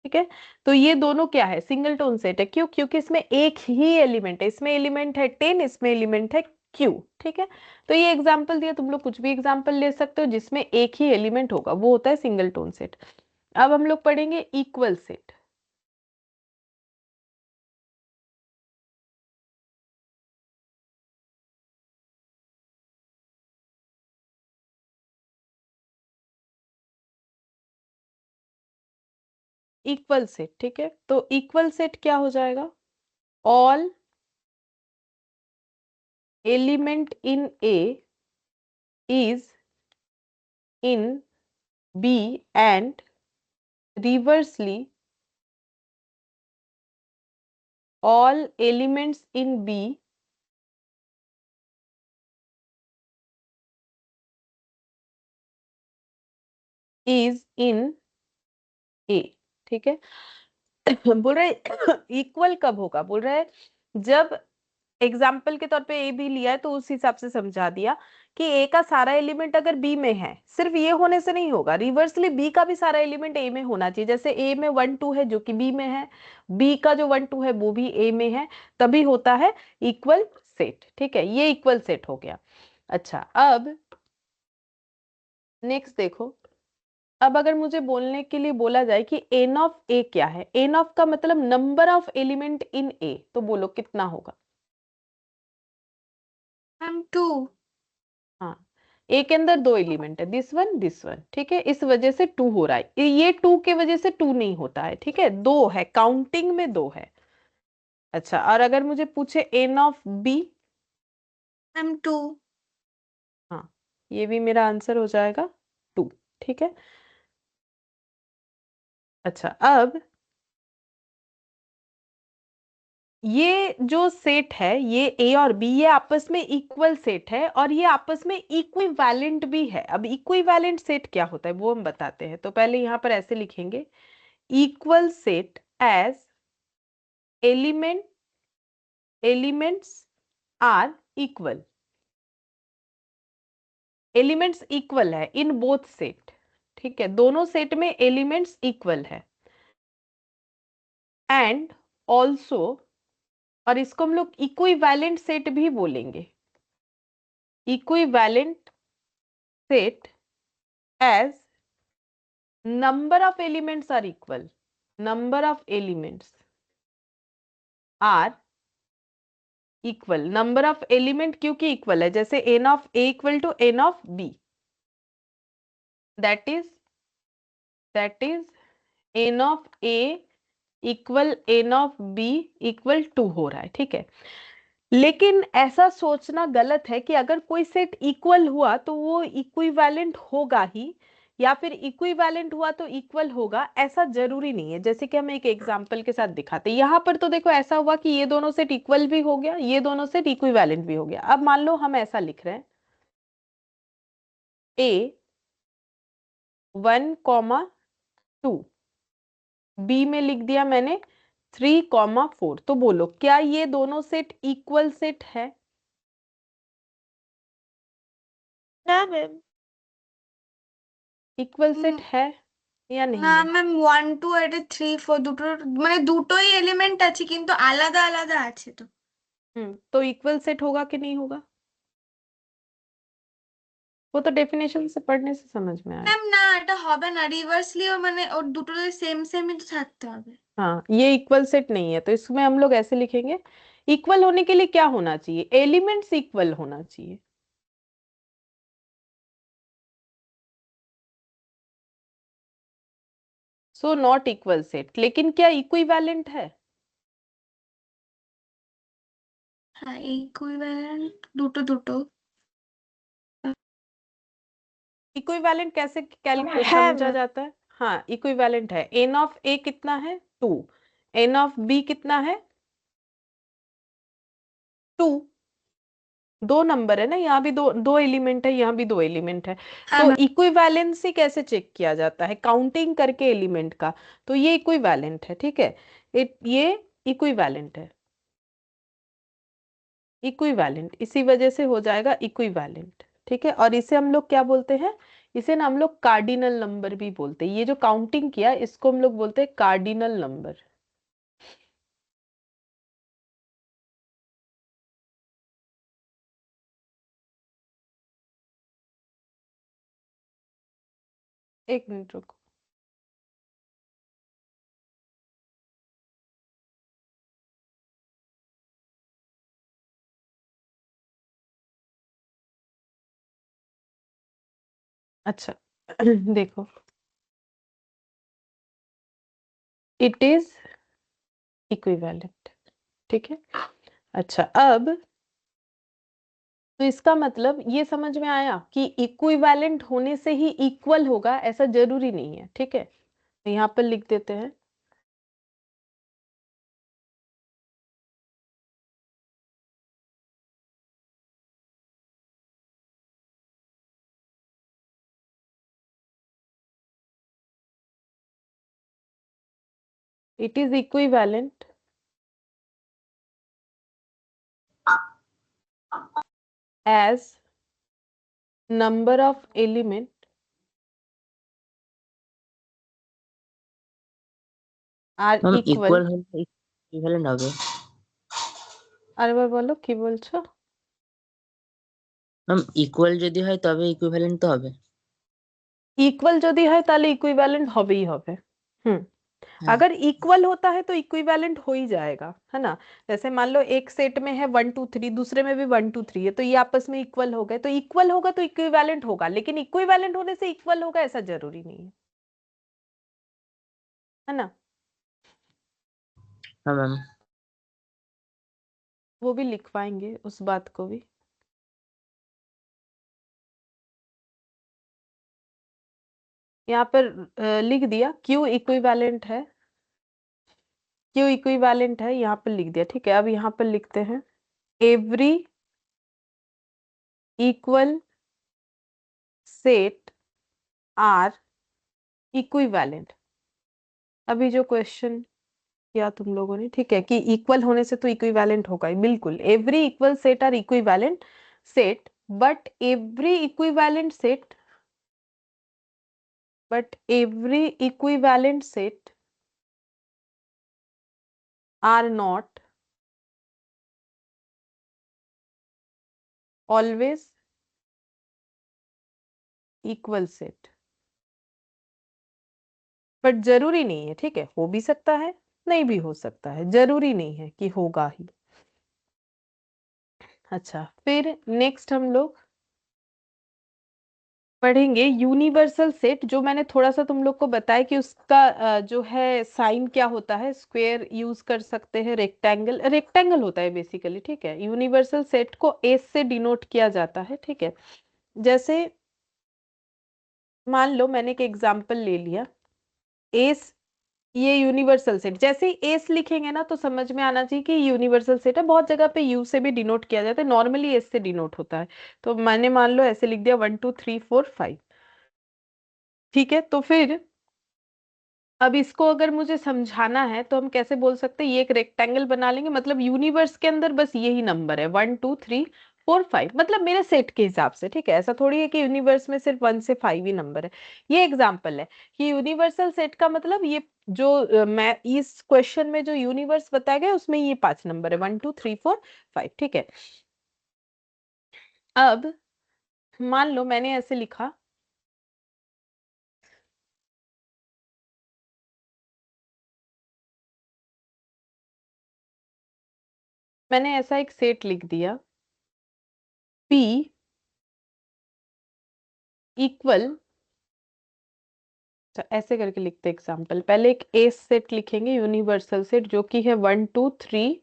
ठीक है, तो ये दोनों क्या है, सिंगल टोन सेट है। क्यों? क्योंकि इसमें एक ही एलिमेंट है, इसमें एलिमेंट है 10, इसमें एलिमेंट है Q। ठीक है, तो ये एग्जाम्पल दिया, तुम लोग कुछ भी एग्जाम्पल ले सकते हो जिसमें एक ही एलिमेंट होगा, वो होता है सिंगल टोन सेट। अब हम लोग पढ़ेंगे इक्वल सेट। इक्वल सेट, ठीक है, तो इक्वल सेट क्या हो जाएगा, all element in A is in B and reversely all elements in B is in A। ठीक है, बोल रहे इक्वल कब होगा, बोल रहे जब एग्जाम्पल के तौर पे ए भी लिया है तो उस हिसाब से समझा दिया कि ए का सारा एलिमेंट अगर बी में है, सिर्फ ये होने से नहीं होगा, रिवर्सली बी का भी सारा एलिमेंट ए में होना चाहिए। जैसे ए में 1 2 है जो कि बी में है, बी का जो 1 2 है वो भी ए में है, तभी होता है इक्वल सेट। ठीक है, ये इक्वल सेट हो गया। अच्छा, अब नेक्स्ट देखो, अब अगर मुझे बोलने के लिए बोला जाए कि एन ऑफ ए क्या है, एन ऑफ का मतलब नंबर ऑफ एलिमेंट इन ए, तो बोलो कितना होगा। मैम 2। हाँ, ए के अंदर 2 एलिमेंट है, दिस वन। ठीक है, इस वजह से 2 हो रहा है, ये 2 के वजह से 2 नहीं होता है। ठीक है, 2 है, काउंटिंग में 2 है। अच्छा, और अगर मुझे पूछे एन ऑफ बी, मैम 2। हाँ, ये भी मेरा आंसर हो जाएगा 2। ठीक है, अच्छा, अब ये जो सेट है, ये ए और बी, ये आपस में इक्वल सेट है और ये आपस में इक्विवेलेंट भी है। अब इक्विवेलेंट सेट क्या होता है वो हम बताते हैं। तो पहले यहां पर ऐसे लिखेंगे, equal set as elements are equal. Elements equal है इन बोथ सेट। ठीक है, दोनों सेट में एलिमेंट्स इक्वल है। एंड ऑल्सो, और इसको हम लोग इक्विवेलेंट सेट भी बोलेंगे, equivalent set as number of elements are equal. Number of elements are equal, number of element क्योंकि इक्वल है, जैसे n of A equal to n of B, that is n of A equal n of B equal 2 हो रहा है, ठीक है। लेकिन ऐसा सोचना गलत है कि अगर कोई सेट इक्वल हुआ तो वो इक्विवेलेंट होगा ही, या फिर इक्विवेलेंट हुआ तो इक्वल होगा, ऐसा जरूरी नहीं है। जैसे कि हम एक एग्जांपल के साथ दिखाते हैं। यहाँ पर तो देखो ऐसा हुआ कि ये दोनों सेट इक्वल भी हो गया, ये दोनों सेट इक्विवेलेंट भी हो गया। अब मान लो हम ऐसा लिख रहे हैं ए 1,2, बी में लिख दिया मैंने 3,4। तो बोलो क्या ये दोनों सेट इक्वल सेट है? ना मैम। इक्वल सेट है या नहीं না है? ম্যাম 1 2 আর 3 4 দুটোর মানে দুটোই এলিমেন্ট আছে কিন্তু আলাদা আলাদা আছে তো। तो इक्वल सेट होगा कि नहीं होगा? वो तो डेफिनेशन से पढ़ने से समझ में आया। ম্যাম না এটা হবে না রিভার্সলিও মানে ওর দুটোই সেম সেমই তো থাকতে হবে। हाँ, ये इक्वल सेट नहीं है, तो इसमें हम लोग ऐसे लिखेंगे, इक्वल होने के लिए क्या होना चाहिए? एलिमेंट्स इक्वल होना चाहिए। So not equal set. लेकिन क्या इक्विवेलेंट है? হ্যাঁ ইকুইভ্যালেন্ট দুটো দুটো। इक्विवेलेंट कैसे है समझा मैम। जाता है? हाँ, इक्विवेलेंट है। एन ऑफ ए कितना है? 2। एन ऑफ बी कितना है? 2। दो नंबर है ना, यहाँ भी दो दो एलिमेंट है, यहाँ भी दो एलिमेंट है। হ্যাঁ तो ম্যাম इक्विवेलेंसी कैसे चेक किया जाता है? काउंटिंग करके एलिमेंट का। तो ये इक्विवेलेंट है, ठीक है। ये इक्विवेलेंट है, इक्विवेलेंट, इसी वजह से हो जाएगा इक्विवेलेंट, ठीक है। और इसे हम लोग क्या बोलते हैं? इसे ना हम लोग कार्डिनल नंबर भी बोलते हैं। ये जो काउंटिंग किया इसको हम लोग बोलते हैं कार्डिनल नंबर। एक मिनट रुको। अच्छा देखो, इट इज इक्विवेलेंट, ठीक है। अच्छा, अब तो इसका मतलब ये समझ में आया कि इक्विवेलेंट होने से ही इक्वल होगा, ऐसा जरूरी नहीं है, ठीक है। तो यहाँ पर लिख देते हैं it is equivalent as number of element are ma'am equal। Equal হলে ইকুইভ্যালেন্ট হবে। আরেকবার বলো কি বলছো? ম্যাম ইকুয়াল যদি হয় তবে ইকুইভ্যালেন্ট তো হবে। इक्वल यदि है ताले इक्विवेलेंट होबे ही होबे। হ্যাঁ अगर इक्वल होता है तो इक्विवेलेंट हो ही जाएगा, है ना। जैसे मान लो एक सेट में है 1 2 3, दूसरे में भी 1 2 3 है, तो ये आपस में इक्वल हो गए, तो इक्वल होगा तो इक्विवेलेंट होगा। लेकिन इक्विवेलेंट होने से इक्वल होगा ऐसा जरूरी नहीं है ना। हाँ मैम। वो भी लिखवाएंगे उस बात को भी। यहाँ पर लिख दिया क्यू इक्विवेलेंट है, क्यू इक्विवेलेंट है, यहाँ पर लिख दिया, ठीक है। अब यहाँ पर लिखते हैं every equal set are equivalent. अभी जो क्वेश्चन किया तुम लोगों ने, ठीक है, कि इक्वल होने से तो इक्विवेलेंट होगा ही, बिल्कुल। Every equal set are equivalent set, but every equivalent set, are not always equal set। But जरूरी नहीं है, ठीक है, हो भी सकता है नहीं भी हो सकता है, जरूरी नहीं है कि होगा ही। अच्छा, फिर नेक्स्ट हम लोग पढ़ेंगे यूनिवर्सल सेट, जो मैंने थोड़ा सा तुम लोग को बताया कि उसका जो है साइन क्या होता है, स्क्वायर यूज कर सकते हैं, रेक्टेंगल, रेक्टेंगल होता है बेसिकली, ठीक है। यूनिवर्सल सेट को एस से डिनोट किया जाता है, ठीक है। जैसे मान लो मैंने एक एग्जांपल ले लिया, एस, ये यूनिवर्सल सेट, जैसे ही एस लिखेंगे ना तो समझ में आना चाहिए कि यूनिवर्सल सेट है। बहुत जगह पे यू से भी डिनोट किया जाता है, नॉर्मली एस से डिनोट होता है। तो मैंने मान लो ऐसे लिख दिया 1 2 3 4 5, ठीक है। तो फिर अब इसको अगर मुझे समझाना है तो हम कैसे बोल सकते हैं, ये एक रेक्टेंगल बना लेंगे, मतलब यूनिवर्स के अंदर बस यही नंबर है 1 2 3 4 5, मतलब मेरे सेट के हिसाब से, ठीक है। ऐसा थोड़ी है कि यूनिवर्स में सिर्फ 1 से 5 ही नंबर है। ये एग्जांपल है कि यूनिवर्सल सेट का मतलब ये जो मैं इस क्वेश्चन में जो यूनिवर्स बताया गया उसमें ये 5 नंबर है 1 2 3 4 5, ठीक है। अब मान लो मैंने ऐसे लिखा, मैंने ऐसा एक सेट लिख दिया P इक्वल, ऐसे करके लिखते एग्जाम्पल, पहले एक एस सेट लिखेंगे यूनिवर्सल सेट जो कि है 1 2 3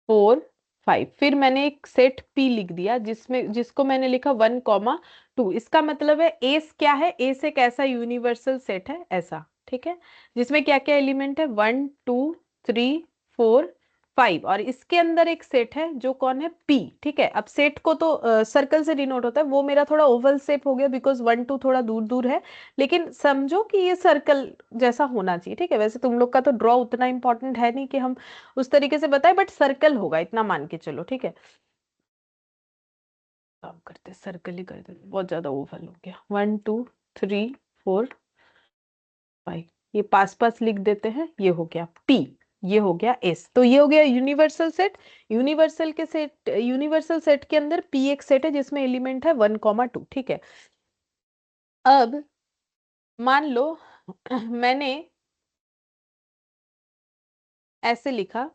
4 5, फिर मैंने एक सेट P लिख दिया जिसमें जिसको मैंने लिखा 1 2। इसका मतलब है एस क्या है, एस एक ऐसा यूनिवर्सल सेट है ऐसा, ठीक है, जिसमें क्या क्या एलिमेंट है 1 2 3 4 5, और इसके अंदर एक सेट है जो कौन है P, ठीक है। अब सेट को तो सर्कल से डिनोट होता है, वो मेरा थोड़ा ओवल शेप हो गया बिकॉज 1 2 थोड़ा दूर दूर है, लेकिन समझो कि ये सर्कल जैसा होना चाहिए, ठीक है। वैसे तुम लोग का तो ड्रॉ उतना इंपॉर्टेंट है नहीं कि हम उस तरीके से बताए, बट सर्कल होगा इतना मान के चलो, ठीक है। काम करते सर्कल ही करते, बहुत ज्यादा ओवल हो गया। 1 2 3 4 5, ये पास पास लिख देते हैं, ये हो गया P, ये हो गया S, तो ये हो गया यूनिवर्सल सेट। यूनिवर्सल सेट के अंदर P एक सेट है जिसमें एलिमेंट है 1 2, ठीक है। अब मान लो मैंने ऐसे लिखा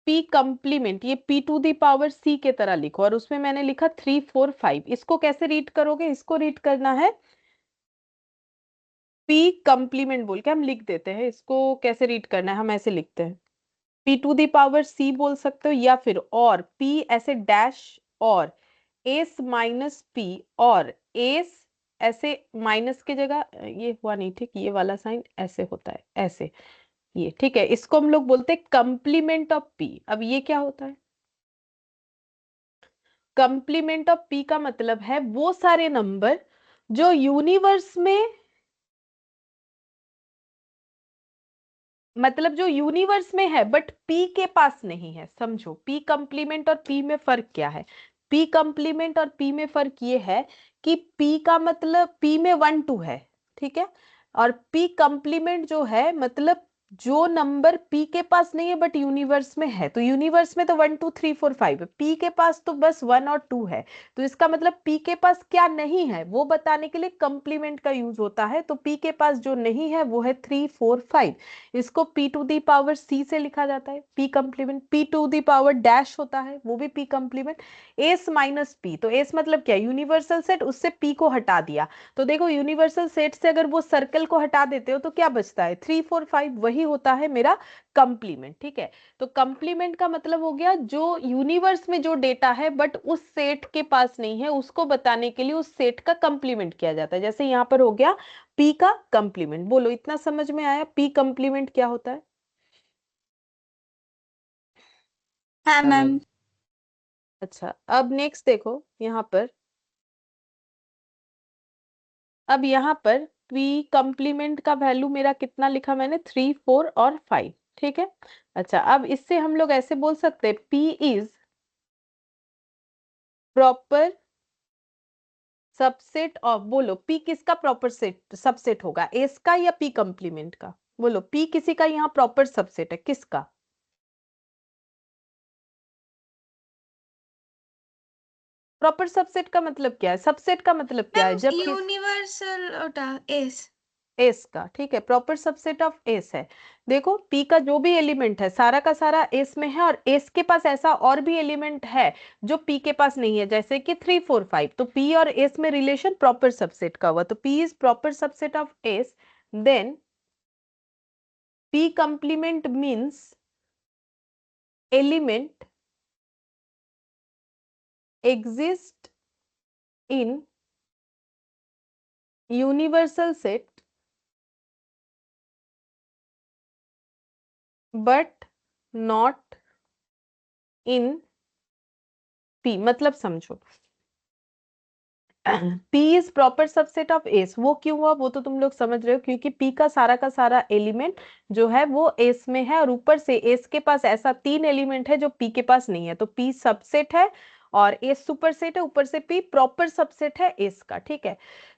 P कंप्लीमेंट, ये P to the power C के तरह लिखो, और उसमें मैंने लिखा 3 4 5, इसको कैसे रीड करोगे, इसको रीड करना है P कंप्लीमेंट बोल के हम लिख देते हैं, इसको कैसे रीड करना है हम ऐसे लिखते हैं, P to the power C बोल सकते हो, या फिर और P ऐसे डैश और S माइनस P, और S ऐसे माइनस की जगह, ये हुआ नहीं ठीक, ये वाला साइन ऐसे होता है ऐसे, ये ठीक है, इसको हम लोग बोलते हैं कंप्लीमेंट ऑफ P। अब ये क्या होता है, कंप्लीमेंट ऑफ P का मतलब है वो सारे नंबर जो यूनिवर्स में, मतलब जो यूनिवर्स में है बट P के पास नहीं है। समझो P कंप्लीमेंट और P में फर्क क्या है, P कंप्लीमेंट और P में फर्क ये है कि P का मतलब P में 1 2 है, ठीक है, और P कंप्लीमेंट जो है मतलब जो नंबर P के पास नहीं है बट यूनिवर्स में है। तो यूनिवर्स में तो 1 2 3 4 5 है, P के पास तो बस 1 और 2 है, तो इसका मतलब P के पास क्या नहीं है वो बताने के लिए कंप्लीमेंट का यूज होता है। तो P के पास जो नहीं है वो है 3 4 5, इसको P to the power C से लिखा जाता है P complement. P to the power dash होता है वो भी P complement. S minus P, तो S मतलब क्या, यूनिवर्सल सेट, उससे P को हटा दिया, तो देखो यूनिवर्सल सेट से अगर वो सर्कल को हटा देते हो तो क्या बचता है 3 4 5, वही होता है मेरा कंप्लीमेंट, ठीक है। तो कंप्लीमेंट का मतलब हो गया जो यूनिवर्स में जो डेटा है बट उस सेट के पास नहीं है, उसको बताने के लिए उस सेट का कंप्लीमेंट किया जाता है। जैसे यहाँ पर हो गया P का कंप्लीमेंट, बोलो इतना समझ में आया P कंप्लीमेंट क्या होता है। हाँ हाँ मैम। मैम। अच्छा अब नेक्स्ट देखो यहाँ पर, अब यहाँ पर P कंप्लीमेंट का वैल्यू मेरा कितना लिखा मैंने 3 4 और 5, ठीक है। अच्छा अब इससे हम लोग ऐसे बोल सकते हैं P is proper subset of, बोलो P किसका प्रॉपर सेट सबसेट होगा, S का या P कंप्लीमेंट का, बोलो P किसी का यहाँ प्रॉपर सबसेट है, किसका, प्रॉपर सबसेट का मतलब क्या है, सबसेट का मतलब क्या है मैम जब किस, यूनिवर्सल ओटा एस। एस का, ठीक है, प्रॉपर सबसेट ऑफ एस है। देखो पी का जो भी एलिमेंट है सारा का सारा एस में है, और एस के पास ऐसा और भी एलिमेंट है जो पी के पास नहीं है, जैसे कि 3 4 5, तो पी और एस में रिलेशन प्रॉपर सबसेट का हुआ, तो P is proper subset of S. Then P complement means element exist in universal set but not in P। मतलब समझो P is proper subset of S, वो क्यों हुआ वो तो तुम लोग समझ रहे हो, क्योंकि P का सारा एलिमेंट जो है वो एस में है, और ऊपर से एस के पास ऐसा 3 एलिमेंट है जो P के पास नहीं है, तो P सबसेट है और एस सुपरसेट है, ऊपर से P प्रॉपर सबसेट है एस का, ठीक है।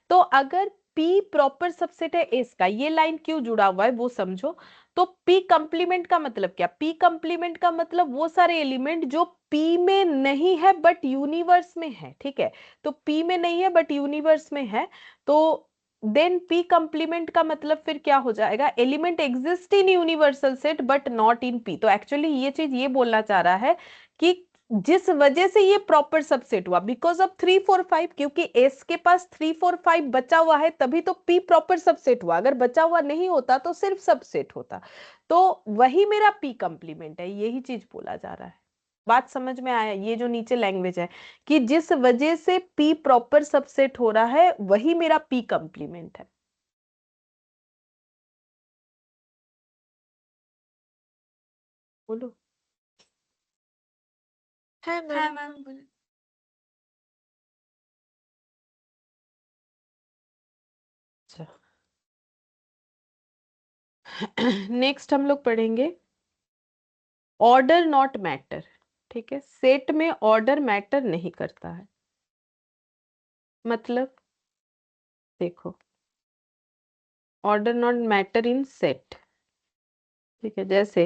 तो अगर P प्रॉपर सबसेट है एस का, ये लाइन क्यों जुड़ा हुआ है वो समझो। तो P कंप्लीमेंट का मतलब क्या, P कंप्लीमेंट का मतलब वो सारे एलिमेंट जो P में नहीं है बट यूनिवर्स में है, ठीक है। तो P में नहीं है बट यूनिवर्स में है, तो देन P कंप्लीमेंट का मतलब फिर क्या हो जाएगा, element exist in universal set but not in P। तो एक्चुअली ये चीज ये बोलना चाह रहा है कि जिस वजह से ये प्रॉपर सबसेट हुआ, बिकॉज ऑफ 3 4 5, क्योंकि S के पास 3 4 5 बचा हुआ है तभी तो P प्रॉपर सबसेट हुआ, अगर बचा हुआ नहीं होता तो सिर्फ सबसेट होता। तो वही मेरा P कंप्लीमेंट है, यही चीज बोला जा रहा है। बात समझ में आया, ये जो नीचे लैंग्वेज है कि जिस वजह से P प्रॉपर सबसेट हो रहा है वही मेरा P कंप्लीमेंट है। बोलो। हाँ हाँ मैम। मैम बोलो। अच्छा नेक्स्ट हम लोग पढ़ेंगे ऑर्डर नॉट मैटर, ठीक है। सेट में ऑर्डर मैटर नहीं करता है, मतलब देखो order not matter in set, ठीक है। जैसे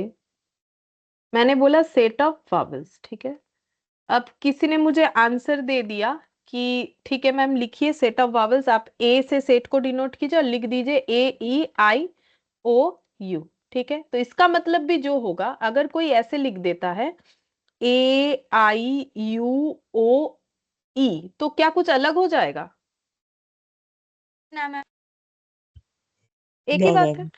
मैंने बोला सेट ऑफ वावल्स, ठीक है। अब किसी ने मुझे आंसर दे दिया कि ठीक है मैम लिखिए सेट ऑफ वावल्स, आप ए से सेट को डिनोट कीजिए और लिख दीजिए ए ई आई ओ यू, ठीक है। तो इसका मतलब भी जो होगा, अगर कोई ऐसे लिख देता है ए आई यू ओ ई, तो क्या कुछ अलग हो जाएगा? ना मैम। एक ही नहीं बात है, नहीं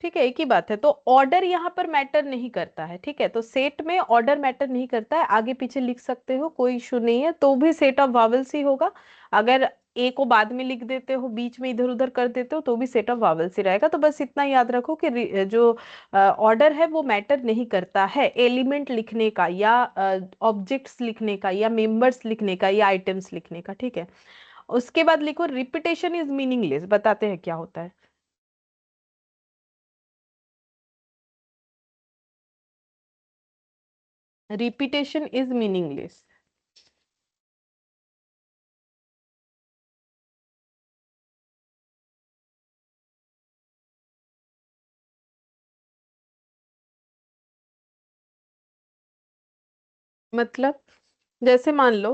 ठीक है, एक ही बात है। तो ऑर्डर यहाँ पर मैटर नहीं करता है, ठीक है। तो सेट में ऑर्डर मैटर नहीं करता है, आगे पीछे लिख सकते हो, कोई इशू नहीं है, तो भी सेट ऑफ वावल्स ही होगा। अगर ए को बाद में लिख देते हो, बीच में इधर उधर कर देते हो, तो भी सेट ऑफ वावल्स ही रहेगा। तो बस इतना याद रखो कि जो ऑर्डर है वो मैटर नहीं करता है एलिमेंट लिखने का, या ऑब्जेक्ट्स लिखने का, या मेंबर्स लिखने का, या आइटम्स लिखने का, ठीक है। उसके बाद लिखो रिपीटेशन इज मीनिंगलेस, बताते हैं क्या होता है। रिपीटेशन इज मीनिंगलेस मतलब, जैसे मान लो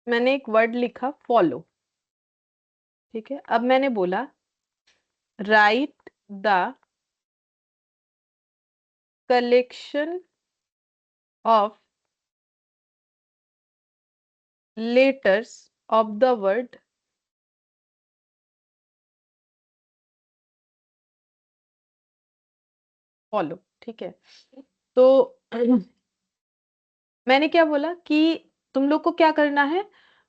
मैंने एक वर्ड लिखा फॉलो, ठीक है। अब मैंने बोला right the collection of letters of the word follow, ठीक है। तो मैंने क्या बोला कि तुम लोग को क्या करना है,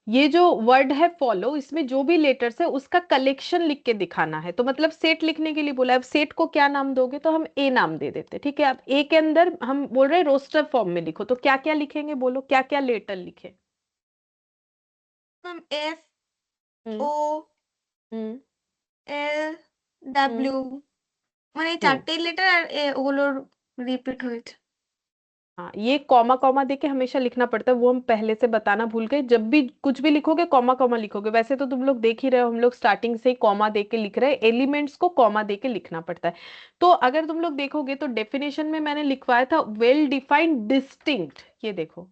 ये जो वर्ड है फॉलो, इसमें जो भी लेटर्स है उसका कलेक्शन लिख के दिखाना है। तो मतलब सेट लिखने के लिए बोला, अब सेट को क्या नाम दोगे, तो हम ए नाम दे देते, ठीक है। अब ए के अंदर हम बोल रहे हैं रोस्टर फॉर्म में लिखो, तो क्या क्या लिखेंगे, बोलो क्या क्या लेटर लिखे। मैम एफ हम्म ओ हम्म এল हम्म ডাব্লিউ মানে हम्म চারটেই লেটার আর ওগুলো রিপিট হয়েছে। हाँ, ये कॉमा कॉमा देके हमेशा लिखना पड़ता है, वो हम पहले से बताना भूल गए। जब भी कुछ भी लिखोगे कॉमा कॉमा लिखोगे, वैसे तो तुम लोग देख ही रहे हो हम लोग स्टार्टिंग से ही कॉमा दे के लिख रहे हैं, एलिमेंट्स को कॉमा दे के लिखना पड़ता है। तो अगर तुम लोग देखोगे तो डेफिनेशन में मैंने लिखवाया था वेल डिफाइंड डिस्टिंक्ट, ये देखो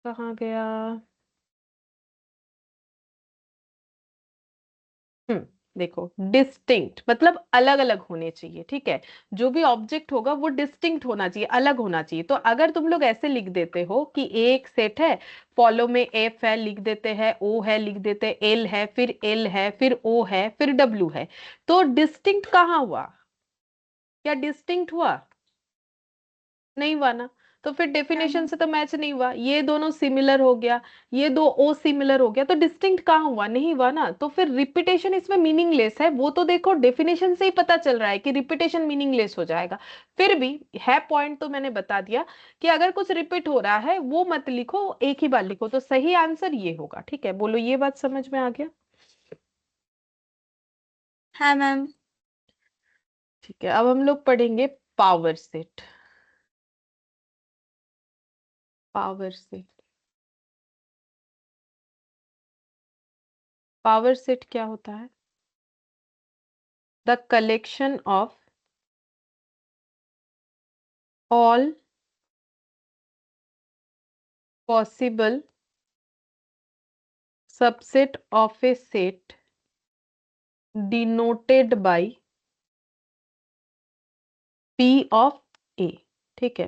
कहाँ गया। देखो डिस्टिंक्ट मतलब अलग अलग होने चाहिए, ठीक है। जो भी ऑब्जेक्ट होगा वो डिस्टिंक्ट होना चाहिए, अलग होना चाहिए। तो अगर तुम लोग ऐसे लिख देते हो कि एक सेट है, फॉलो में एफ है लिख देते हैं, ओ है लिख देते हैं, एल है, फिर एल है, फिर ओ है, फिर डब्ल्यू है, तो डिस्टिंक्ट कहाँ हुआ? क्या डिस्टिंक्ट हुआ? नहीं हुआ ना। तो फिर डेफिनेशन से तो मैच नहीं हुआ। ये दोनों सिमिलर हो गया, ये दो ओ सिमिलर हो गया, तो डिस्टिंक्ट कहाँ हुआ? नहीं हुआ ना। तो फिर रिपीटेशन इसमें मीनिंगलेस है। वो तो देखो डेफिनेशन से ही पता चल रहा है कि रिपीटेशन मीनिंगलेस हो जाएगा। फिर भी है पॉइंट तो मैंने बता दिया कि अगर कुछ रिपीट हो रहा है वो मत लिखो, एक ही बार लिखो। तो सही आंसर ये होगा, ठीक है। बोलो ये बात समझ में आ गया? हाँ मैम। ठीक है, अब हम लोग पढ़ेंगे power set. Power set, power set क्या होता है? The collection of all possible subset of a set denoted by P of A, ठीक है।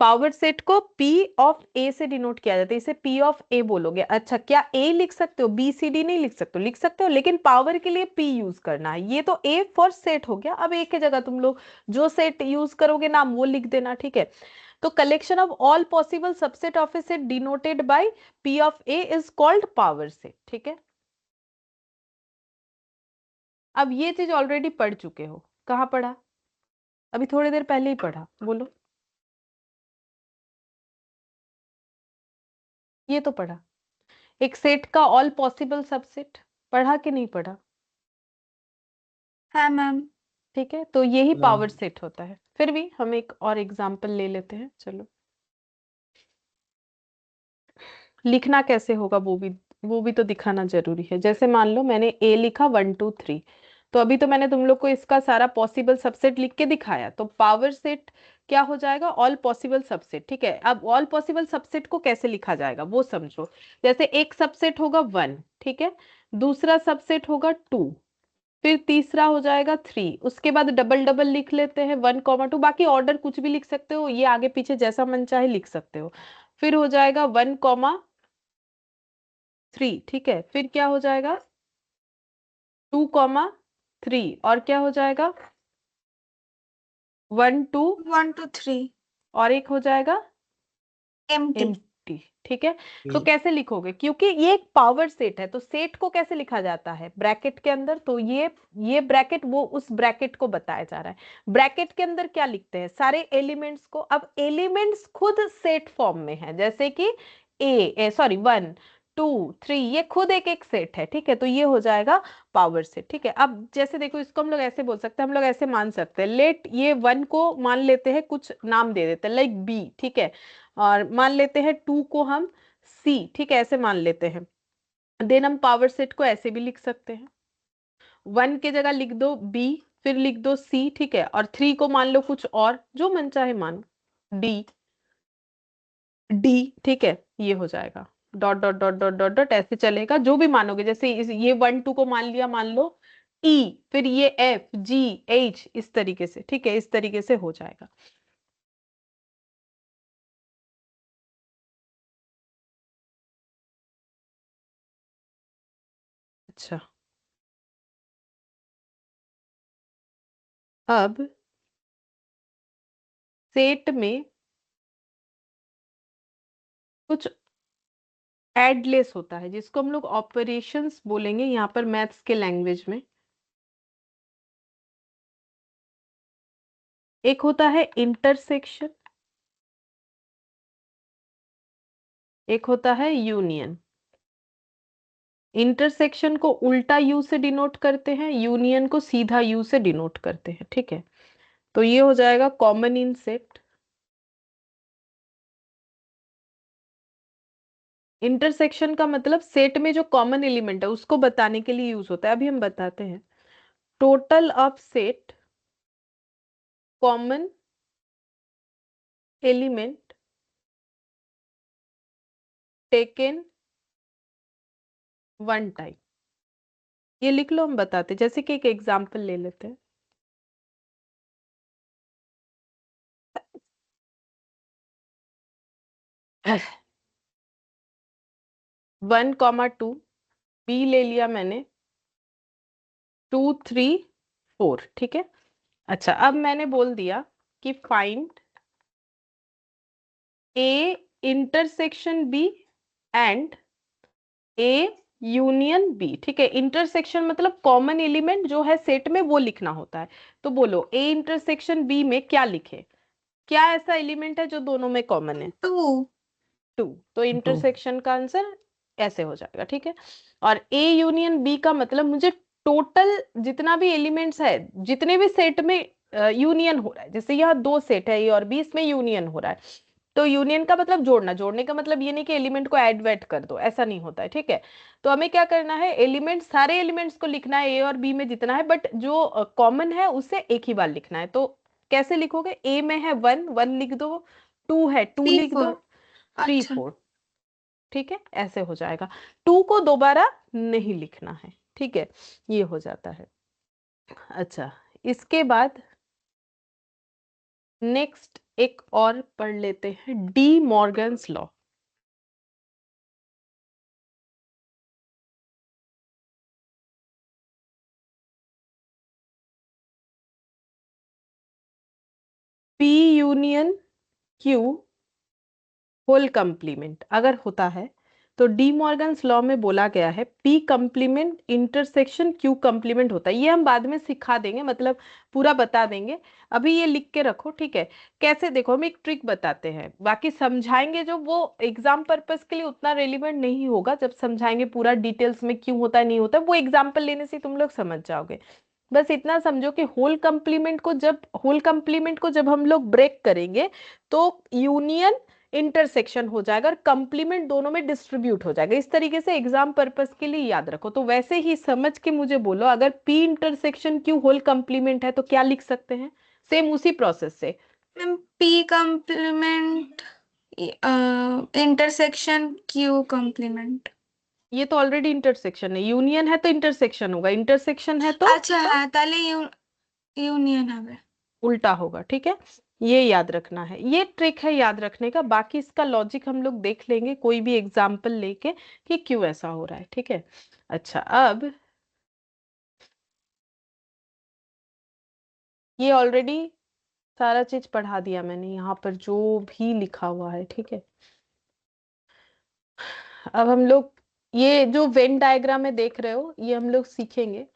पावर सेट को P ऑफ A से डिनोट किया जाता है, इसे P ऑफ A बोलोगे। अच्छा, क्या A लिख सकते हो? B C D नहीं लिख सकते हो? लिख सकते हो, लेकिन पावर के लिए P यूज करना है। ये तो A फॉर सेट हो गया। अब A की जगह तुम लोग जो सेट यूज करोगे नाम वो लिख देना, ठीक है। तो collection of all possible subset of A set denoted by P of A is called power set, ठीक है। अब ये चीज ऑलरेडी पढ़ चुके हो। कहाँ पढ़ा? अभी थोड़ी देर पहले ही पढ़ा। बोलो। ये तो पढ़ा, एक सेट का ऑल पॉसिबल सबसेट। पढ़ा कि नहीं पढ़ा? हाँ मैम। ठीक है, तो यही हाँ। पावर सेट होता है। फिर भी हम एक और एग्जांपल ले लेते हैं, चलो। लिखना कैसे होगा वो भी तो दिखाना जरूरी है। जैसे मान लो मैंने ए लिखा 1 2 3, तो अभी तो मैंने तुम लोग को इसका सारा पॉसिबल सबसेट लिख के दिखाया। तो पावर सेट क्या हो जाएगा? ऑल पॉसिबल सबसेट, ठीक है। अब ऑल पॉसिबल सबसेट को कैसे लिखा जाएगा वो समझो। जैसे एक सबसेट होगा 1, ठीक है, दूसरा सबसेट होगा 2, फिर तीसरा हो जाएगा 3, उसके बाद डबल डबल लिख लेते हैं 1 2, बाकी ऑर्डर कुछ भी लिख सकते हो, ये आगे पीछे जैसा मन चाहे लिख सकते हो। फिर हो जाएगा 1 3, ठीक है। फिर क्या हो जाएगा? 2 3, और क्या हो जाएगा? 1 2, 1 2 3 और एक हो जाएगा एम्प्टी। एम्प्टी, ठीक है। तो कैसे लिखोगे? क्योंकि ये एक पावर सेट है, तो सेट को कैसे लिखा जाता है? ब्रैकेट के अंदर। तो ये ब्रैकेट वो उस ब्रैकेट को बताया जा रहा है। ब्रैकेट के अंदर क्या लिखते हैं? सारे एलिमेंट्स को। अब एलिमेंट्स खुद सेट फॉर्म में है, जैसे कि सॉरी 1 2 3, ये खुद एक एक सेट है, ठीक है। तो ये हो जाएगा पावर सेट, ठीक है। अब जैसे देखो, इसको हम लोग ऐसे बोल सकते हैं, हम लोग ऐसे मान सकते हैं। लेट ये 1 को मान लेते हैं, कुछ नाम दे देते हैं लाइक बी, ठीक है। और मान लेते हैं 2 को हम सी, ठीक है, ऐसे मान लेते हैं। देन हम पावर सेट को ऐसे भी लिख सकते हैं। 1 की जगह लिख दो बी, फिर लिख दो सी, ठीक है। और 3 को मान लो कुछ और, जो मन चाहे मानो, डी डी, ठीक है। ये हो जाएगा dot dot dot dot dot dot, ऐसे चलेगा जो भी मानोगे। जैसे ये 1 2 को मान लिया, मान लो ई, फिर ये एफ जी एच, इस तरीके से, ठीक है। इस तरीके से हो जाएगा। अच्छा, अब सेट में कुछ एडलेस होता है, जिसको हम लोग ऑपरेशंस बोलेंगे यहाँ पर मैथ्स के लैंग्वेज में। एक होता है इंटरसेक्शन, एक होता है यूनियन। इंटरसेक्शन को उल्टा यू से डिनोट करते हैं, यूनियन को सीधा यू से डिनोट करते हैं, ठीक है। तो ये हो जाएगा कॉमन इन सेट। इंटरसेक्शन का मतलब सेट में जो कॉमन एलिमेंट है उसको बताने के लिए यूज होता है। अभी हम बताते हैं। Total of set common element taken one time, ये लिख लो, हम बताते, जैसे कि एक एग्जांपल ले लेते हैं। वन कॉमा टू, बी ले लिया मैंने, 2 3 4, ठीक है। अच्छा, अब मैंने बोल दिया कि find A intersection B and A union B, ठीक है। इंटरसेक्शन मतलब कॉमन एलिमेंट जो है सेट में वो लिखना होता है। तो बोलो ए इंटरसेक्शन बी में क्या लिखे, क्या ऐसा एलिमेंट है जो दोनों में कॉमन है? 2 2। तो इंटरसेक्शन का आंसर ऐसे हो जाएगा, ठीक है। और ए यूनियन बी का मतलब मुझे टोटल जितना भी एलिमेंट्स है, जितने भी सेट में यूनियन हो रहा है, जैसे यहाँ 2 सेट है ए और बी, इसमें यूनियन हो रहा है। तो यूनियन का मतलब जोड़ना, जोड़ने का मतलब ये नहीं कि एलिमेंट को ऐड वैड कर दो, ऐसा नहीं होता है, ठीक है। तो हमें क्या करना है, एलिमेंट, सारे एलिमेंट्स को लिखना है ए और बी में जितना है, बट जो कॉमन है उसे एक ही बार लिखना है। तो कैसे लिखोगे, ए में है 1, 1 लिख दो, 2 है 2 3 लिख दो, 4 3 अच्छा 4, ठीक है, ऐसे हो जाएगा। 2 को दोबारा नहीं लिखना है, ठीक है, ये हो जाता है। अच्छा, इसके बाद नेक्स्ट एक और पढ़ लेते हैं, De Morgan's law. P union Q whole complement अगर होता है तो डी मॉर्गन्स लॉ में बोला गया है P complement intersection Q complement होता है। ये हम बाद में सिखा देंगे, मतलब पूरा बता देंगे, अभी ये लिख के रखो, ठीक है। कैसे, देखो हम एक ट्रिक बताते हैं, बाकी समझाएंगे जो वो एग्जाम पर्पस के लिए उतना रेलिवेंट नहीं होगा। जब समझाएंगे पूरा डिटेल्स में क्यों होता है नहीं होता, वो एग्जाम्पल लेने से तुम लोग समझ जाओगे। बस इतना समझो कि होल कंप्लीमेंट को जब हम लोग ब्रेक करेंगे तो यूनियन इंटरसेक्शन हो जाएगा और कंप्लीमेंट दोनों में डिस्ट्रीब्यूट हो जाएगा। इस तरीके से एग्जाम पर्पस के लिए याद रखो। तो वैसे ही समझ के मुझे बोलो, अगर P intersection Q whole complement है तो क्या लिख सकते हैं, सेम उसी प्रोसेस से। Ma'am P complement intersection Q complement. ये तो ऑलरेडी इंटरसेक्शन है, यूनियन है तो इंटरसेक्शन होगा, इंटरसेक्शन है तो अच्छा हाँ তাহলে यूनियन হবে। उल्टा होगा, ठीक है। ये याद रखना है, ये ट्रिक है याद रखने का। बाकी इसका लॉजिक हम लोग देख लेंगे कोई भी एग्जाम्पल लेके कि क्यों ऐसा हो रहा है, ठीक है। अच्छा, अब ये ऑलरेडी सारा चीज पढ़ा दिया मैंने यहाँ पर जो भी लिखा हुआ है, ठीक है। अब हम लोग ये जो वेन डायग्राम में देख रहे हो, ये हम लोग सीखेंगे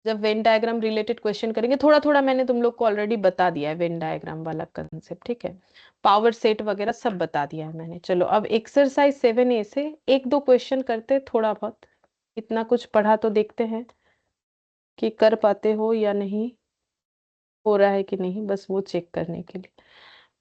जब वेन डायग्राम रिलेटेड क्वेश्चन करेंगे। थोड़ा थोड़ा मैंने तुम लोग को ऑलरेडी बता दिया है वेन डायग्राम वाला कंसेप्ट, ठीक है। पावर सेट वगैरह सब बता दिया है मैंने। चलो अब एक्सरसाइज 7A से एक दो क्वेश्चन करते थोड़ा बहुत, इतना कुछ पढ़ा तो देखते हैं कि कर पाते हो या नहीं, हो रहा है कि नहीं, बस वो चेक करने के लिए।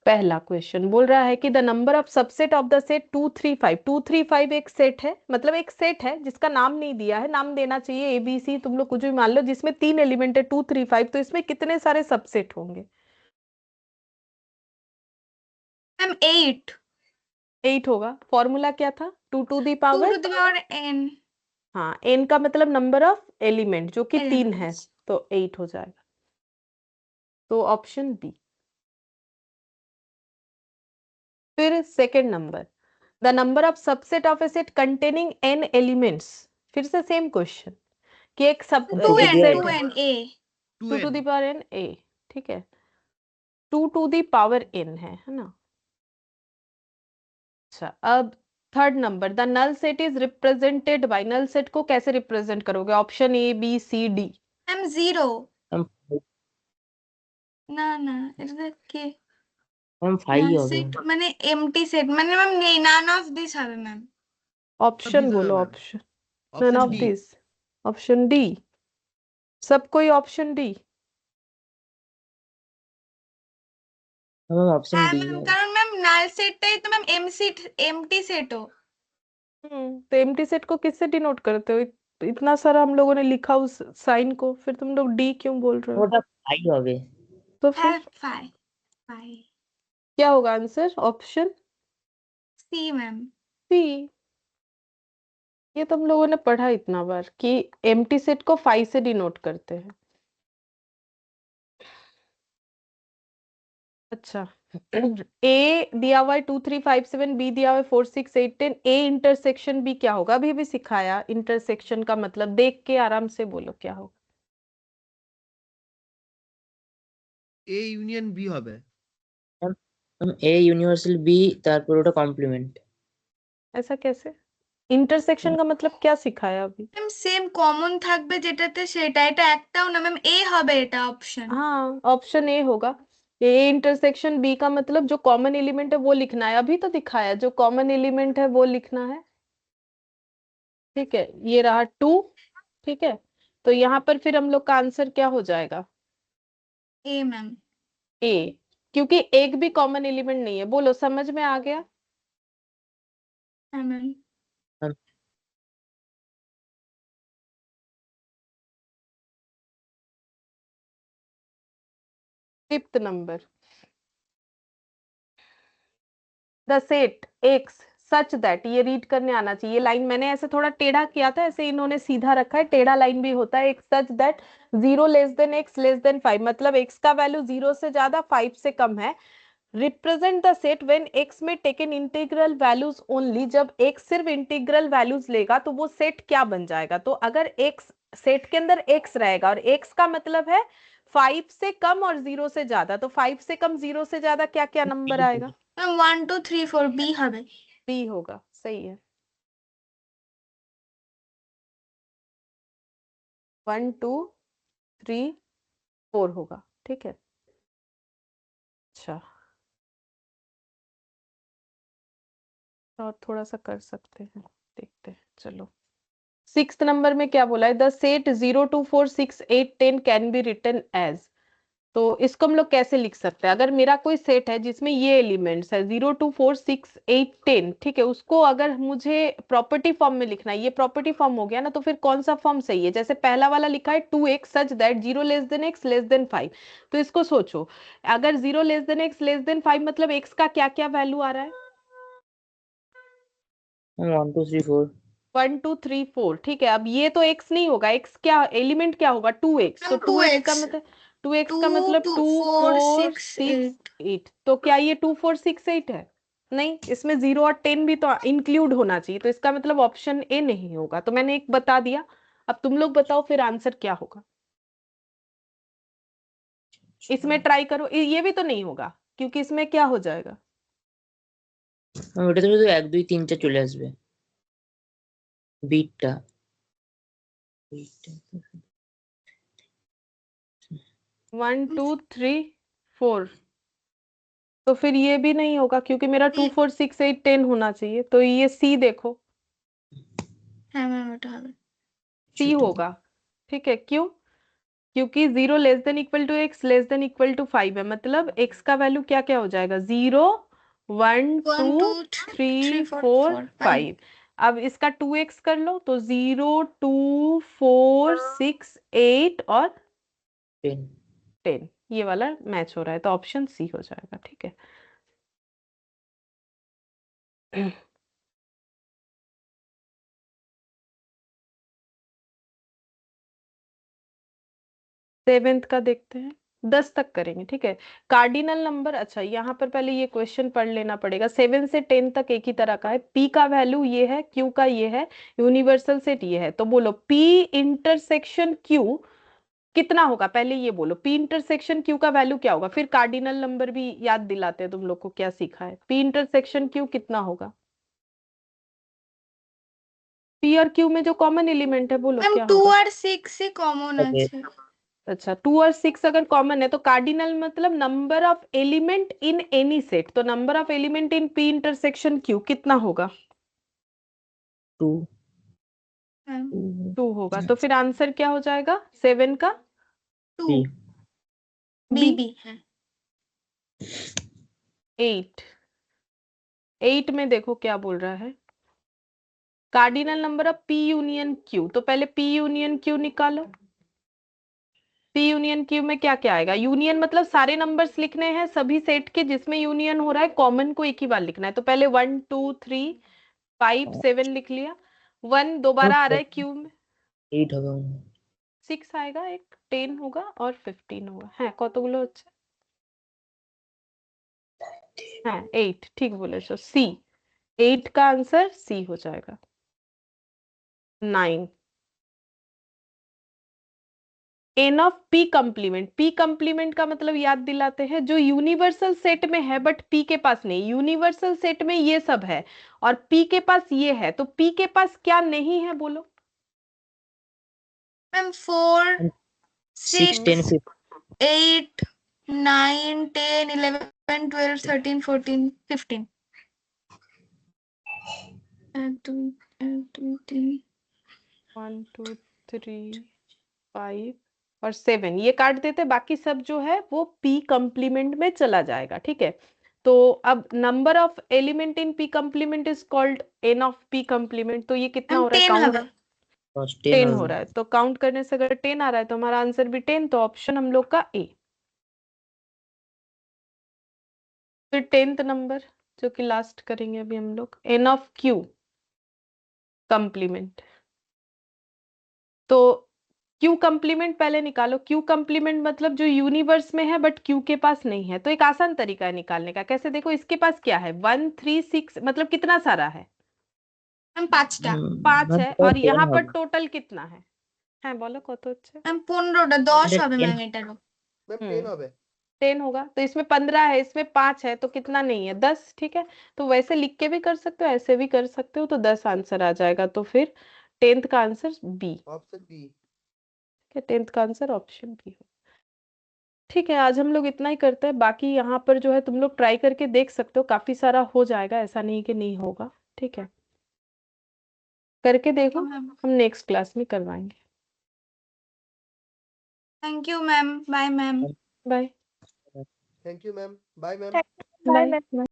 पहला क्वेश्चन बोल रहा है कि the number of subset of the set 2 3 5, 2 3 5 एक सेट है, मतलब एक सेट है जिसका नाम नहीं दिया है, नाम देना चाहिए ABC, तुम लोग कुछ भी मान लो, जिसमें 3 एलिमेंट है 2 3 5, तो इसमें कितने सारे सबसेट होंगे? मैम 8 8 होगा। फॉर्मूला क्या था, 2 to the 2 power, to the power n हाँ, n का मतलब नंबर ऑफ एलिमेंट जो कि 3 है, elements। तो 8 हो जाएगा। तो ऑप्शन बी। फिर second number, the number of subset of A set containing n elements, फिर से सेम क्वेश्चन कि एक सब तो टू ये एन दिया सेट टू है, n A 2 to the 2n power n a, ठीक है, 2 टू दी पावर n है ना। अच्छा, अब third number, the null set is represented by, null set को कैसे रिप्रेजेंट करोगे? Option A B C D। Ma'am 0 हम না না এটা কি हम না 5 हो সেট गए। মানে এমটি সেট মানে ম্যাম নেই নান অফ দিস হবে ম্যাম। सब ऑप्शन दिस होगा बोलो, ma'am. Option, none option of D. This, option D, सब कोई ऑप्शन डी। हम ऑप्शन হ্যাঁ डी ম্যাম है। কারণ ম্যাম নাল সেটটাই তো ম্যাম এমটি সেটও। तो एम्प्टी सेट को किससे डिनोट करते हो? इतना सारा हम लोगों ने लिखा उस साइन को, फिर तुम लोग डी क्यों बोल रहे हो? छोटा 5 हो गए। तो হ্যাঁ फिर ফাই ফাই क्या होगा answer? Option C ma'am. C. ये तो हम लोगों ने पढ़ा इतना बार कि एम्प्टी सेट को 5 से डिनोट करते हैं। अच्छा ए दिया हुआ है 2 3 5 7, बी दिया हुआ है 4 6 8 10, ए इंटरसेक्शन बी क्या होगा? अभी भी सिखाया इंटरसेक्शन का मतलब, देख के आराम से बोलो क्या होगा। এ ইউনিয়ন বি হবে। এ ইউনিভার্সাল বি তারপর ওটা কমপ্লিমেন্ট। ऐसा कैसे? इंटरसेक्शन का मतलब क्या सिखाया अभी? ম্যাম সেম কমন থাকবে যেটাতে সেটা, এটা একটাও না ম্যাম, এ হবে এটা অপশন। हाँ ऑप्शन ए होगा। ए इंटरसेक्शन बी का मतलब जो कॉमन एलिमेंट है वो लिखना है, अभी तो दिखाया जो कॉमन एलिमेंट है वो लिखना है। ठीक है, ये रहा 2। ठीक है, तो यहाँ पर फिर हम लोग का आंसर क्या हो जाएगा? এ ম্যাম। ए, क्योंकि एक भी कॉमन एलिमेंट नहीं है। बोलो समझ में आ गया? হ্যাঁ ma'am. Fifth number, the set x such that, ये रीड करने आना चाहिए। लाइन मैंने ऐसे थोड़ा टेढ़ा किया था, ऐसे इन्होंने सीधा रखा है, टेढ़ा लाइन भी होता है। एक such that 0 less then x less then 5, मतलब एक्स का वैल्यू 0 से ज्यादा 5 से कम है। Represent the set when x में टेकन इंटीग्रल वैल्यूज ओनली, जब एक्स सिर्फ इंटीग्रल वैल्यूज लेगा तो वो सेट क्या बन जाएगा? तो अगर एक्स सेट के अंदर एक्स रहेगा और एक्स का मतलब है 5 से कम और 0 से ज्यादा, तो 5 से कम 0 से ज्यादा क्या क्या नंबर आएगा? ম্যাম 1 2 3 4 বি হবে। बी होगा, सही है। 1 2 3 4 होगा। ठीक है, अच्छा और थोड़ा सा कर सकते हैं, देखते हैं। चलो 6th नंबर में क्या बोला है? The set 0 2 4 6 8 10 can be written as. तो इसको हम लोग कैसे लिख सकते हैं? अगर मेरा कोई सेट है जिसमें ये एलिमेंट्स है 0 2 4 6 8 10, ठीक है, उसको अगर मुझे प्रॉपर्टी फॉर्म में लिखना है, ये प्रॉपर्टी फॉर्म हो गया ना, तो फिर कौन सा फॉर्म सही है? जैसे पहला वाला लिखा है 2x such that 0 less then x less than 5, तो इसको सोचो, अगर 0 less then x less than 5 मतलब x का क्या क्या वैल्यू आ रहा है? 1 2 3 4। 1 2 3 4, ठीक है। अब ये तो x नहीं होगा, x क्या एलिमेंट क्या होगा? 2x, तो 2x का मतलब 2x का 2 मतलब 2 2 4 4 6 6 8। 8, तो क्या ये 2 4 6 8 है? नहीं, इसमें 0 और 10 भी तो इंक्लूड होना चाहिए, तो इसका मतलब ऑप्शन ए नहीं होगा। तो मैंने एक बता दिया, अब तुम लोग बताओ फिर आंसर क्या होगा। इसमें ट्राई करो, ये भी तो नहीं होगा क्योंकि इसमें क्या हो जाएगा? ওটা তো শুধু 1 2 3 4 চলে আসবে বিটটা। 1 2 3 4, तो फिर ये भी नहीं होगा क्योंकि मेरा 2 4 6 8 10 होना चाहिए, तो ये सी देखो, হ্যাঁ ম্যাম ওটা হবে। सी होगा। ठीक है, क्यों? क्योंकि 0 less than equal to x less than equal to 5 है, मतलब एक्स का वैल्यू क्या क्या हो जाएगा? 0 1 1 2 2 3 3 4 4 4 5। 5। अब इसका 2x कर लो तो 0 2 4 6 8 और 10। 10, ये वाला मैच हो रहा है, तो ऑप्शन सी हो जाएगा। ठीक है, 7th का देखते हैं, 10 तक करेंगे। ठीक है, कार्डिनल नंबर। अच्छा यहाँ पर पहले ये क्वेश्चन पढ़ लेना पड़ेगा। 7 से 10 तक एक ही तरह का है। P का वैल्यू ये है, Q का ये है, यूनिवर्सल सेट ये है, तो बोलो P इंटरसेक्शन Q कितना होगा? पहले ये बोलो P इंटरसेक्शन Q का वैल्यू क्या होगा, फिर कार्डिनल नंबर भी याद दिलाते हैं तुम लोग को क्या सीखा है। P इंटरसेक्शन Q कितना होगा? P और Q में जो कॉमन एलिमेंट है बोलो ম্যাম क्या 2 होगा? আর 6 ही कॉमन আছে। अच्छा 2 और 6 अगर कॉमन है तो कार्डिनल मतलब number of element in any set, तो number of element in P intersection Q कितना होगा? 2 ম্যাম 2 होगा, तो फिर आंसर क्या हो जाएगा 7 का? 2 बी। बी बी है। 8 में देखो क्या बोल रहा है, cardinal number of P union Q, तो पहले P यूनियन Q निकालो। P यूनियन Q में क्या क्या आएगा? यूनियन मतलब सारे नंबर्स लिखने हैं सभी सेट के जिसमें यूनियन हो रहा है, कॉमन को एक ही बार लिखना है, तो पहले 1 2 3 5 7 लिख लिया, 1 दोबारा आ रहा है क्यू में, 8 হবে 6 आएगा, एक 10 होगा और 15 होगा। হ্যাঁ কতগুলো হচ্ছে? হ্যাঁ 8 ठीक বলেছো, सी 8 का आंसर सी हो जाएगा। 9 n of P complement, P complement का मतलब याद दिलाते हैं जो यूनिवर्सल सेट में है बट पी के पास नहीं। यूनिवर्सल सेट में ये सब है और पी के पास ये है, तो पी के पास क्या नहीं है बोलो? मैम 4 6 10 6 15 8 9 10 11 12 13 14 15 1 2 3 1 2 3 5 और 7 ये काट देते, बाकी सब जो है वो पी कंप्लीमेंट में चला जाएगा। ठीक है, तो अब number of element in P complement is called an of P complement. तो ये कितना मैम हो रहा है 10 काउंट? হবে। 10 হবে हो रहा है, तो काउंट करने से अगर 10 आ रहा है तो हमारा आंसर भी 10, तो ऑप्शन हम लोग का ए। फिर 10th नंबर जो कि लास्ट करेंगे अभी हम लोग, एन ऑफ क्यू कंप्लीमेंट। तो क्यू कंप्लीमेंट पहले निकालो। क्यू कंप्लीमेंट मतलब जो यूनिवर्स में है बट क्यू के पास नहीं है। तो एक आसान तरीका है निकालने का, कैसे? देखो इसके पास क्या है, 1 3 6, मतलब कितना सारा है? मैम 5টা। 5 है, और 10 यहाँ पर হবে टोटल कितना है? হ্যাঁ বলো কত হচ্ছে? मैम 15টা 10 এটা হবে 10 ম্যাম এটারও। मैम 10 हम्म হবে। 10 होगा, तो इसमें 15 है, इसमें 5 है, तो कितना नहीं है? 10। ठीक है, तो वैसे लिख के भी कर सकते हो, ऐसे भी कर सकते हो, तो 10 आंसर आ जाएगा। तो फिर 10th का answer B. Option B. 10th का आंसर ऑप्शन बी। ठीक है, आज हम लोग इतना ही करते हैं, बाकी यहाँ पर जो है तुम लोग ट्राई करके देख सकते हो, काफी सारा हो जाएगा, ऐसा नहीं कि नहीं होगा। ठीक है, करके देखो, मैम हम नेक्स्ट क्लास में करवाएंगे। Thank you ma'am. Bye ma'am. Bye thank you ma'am. Bye ma'am. Bye bye. Ma'am.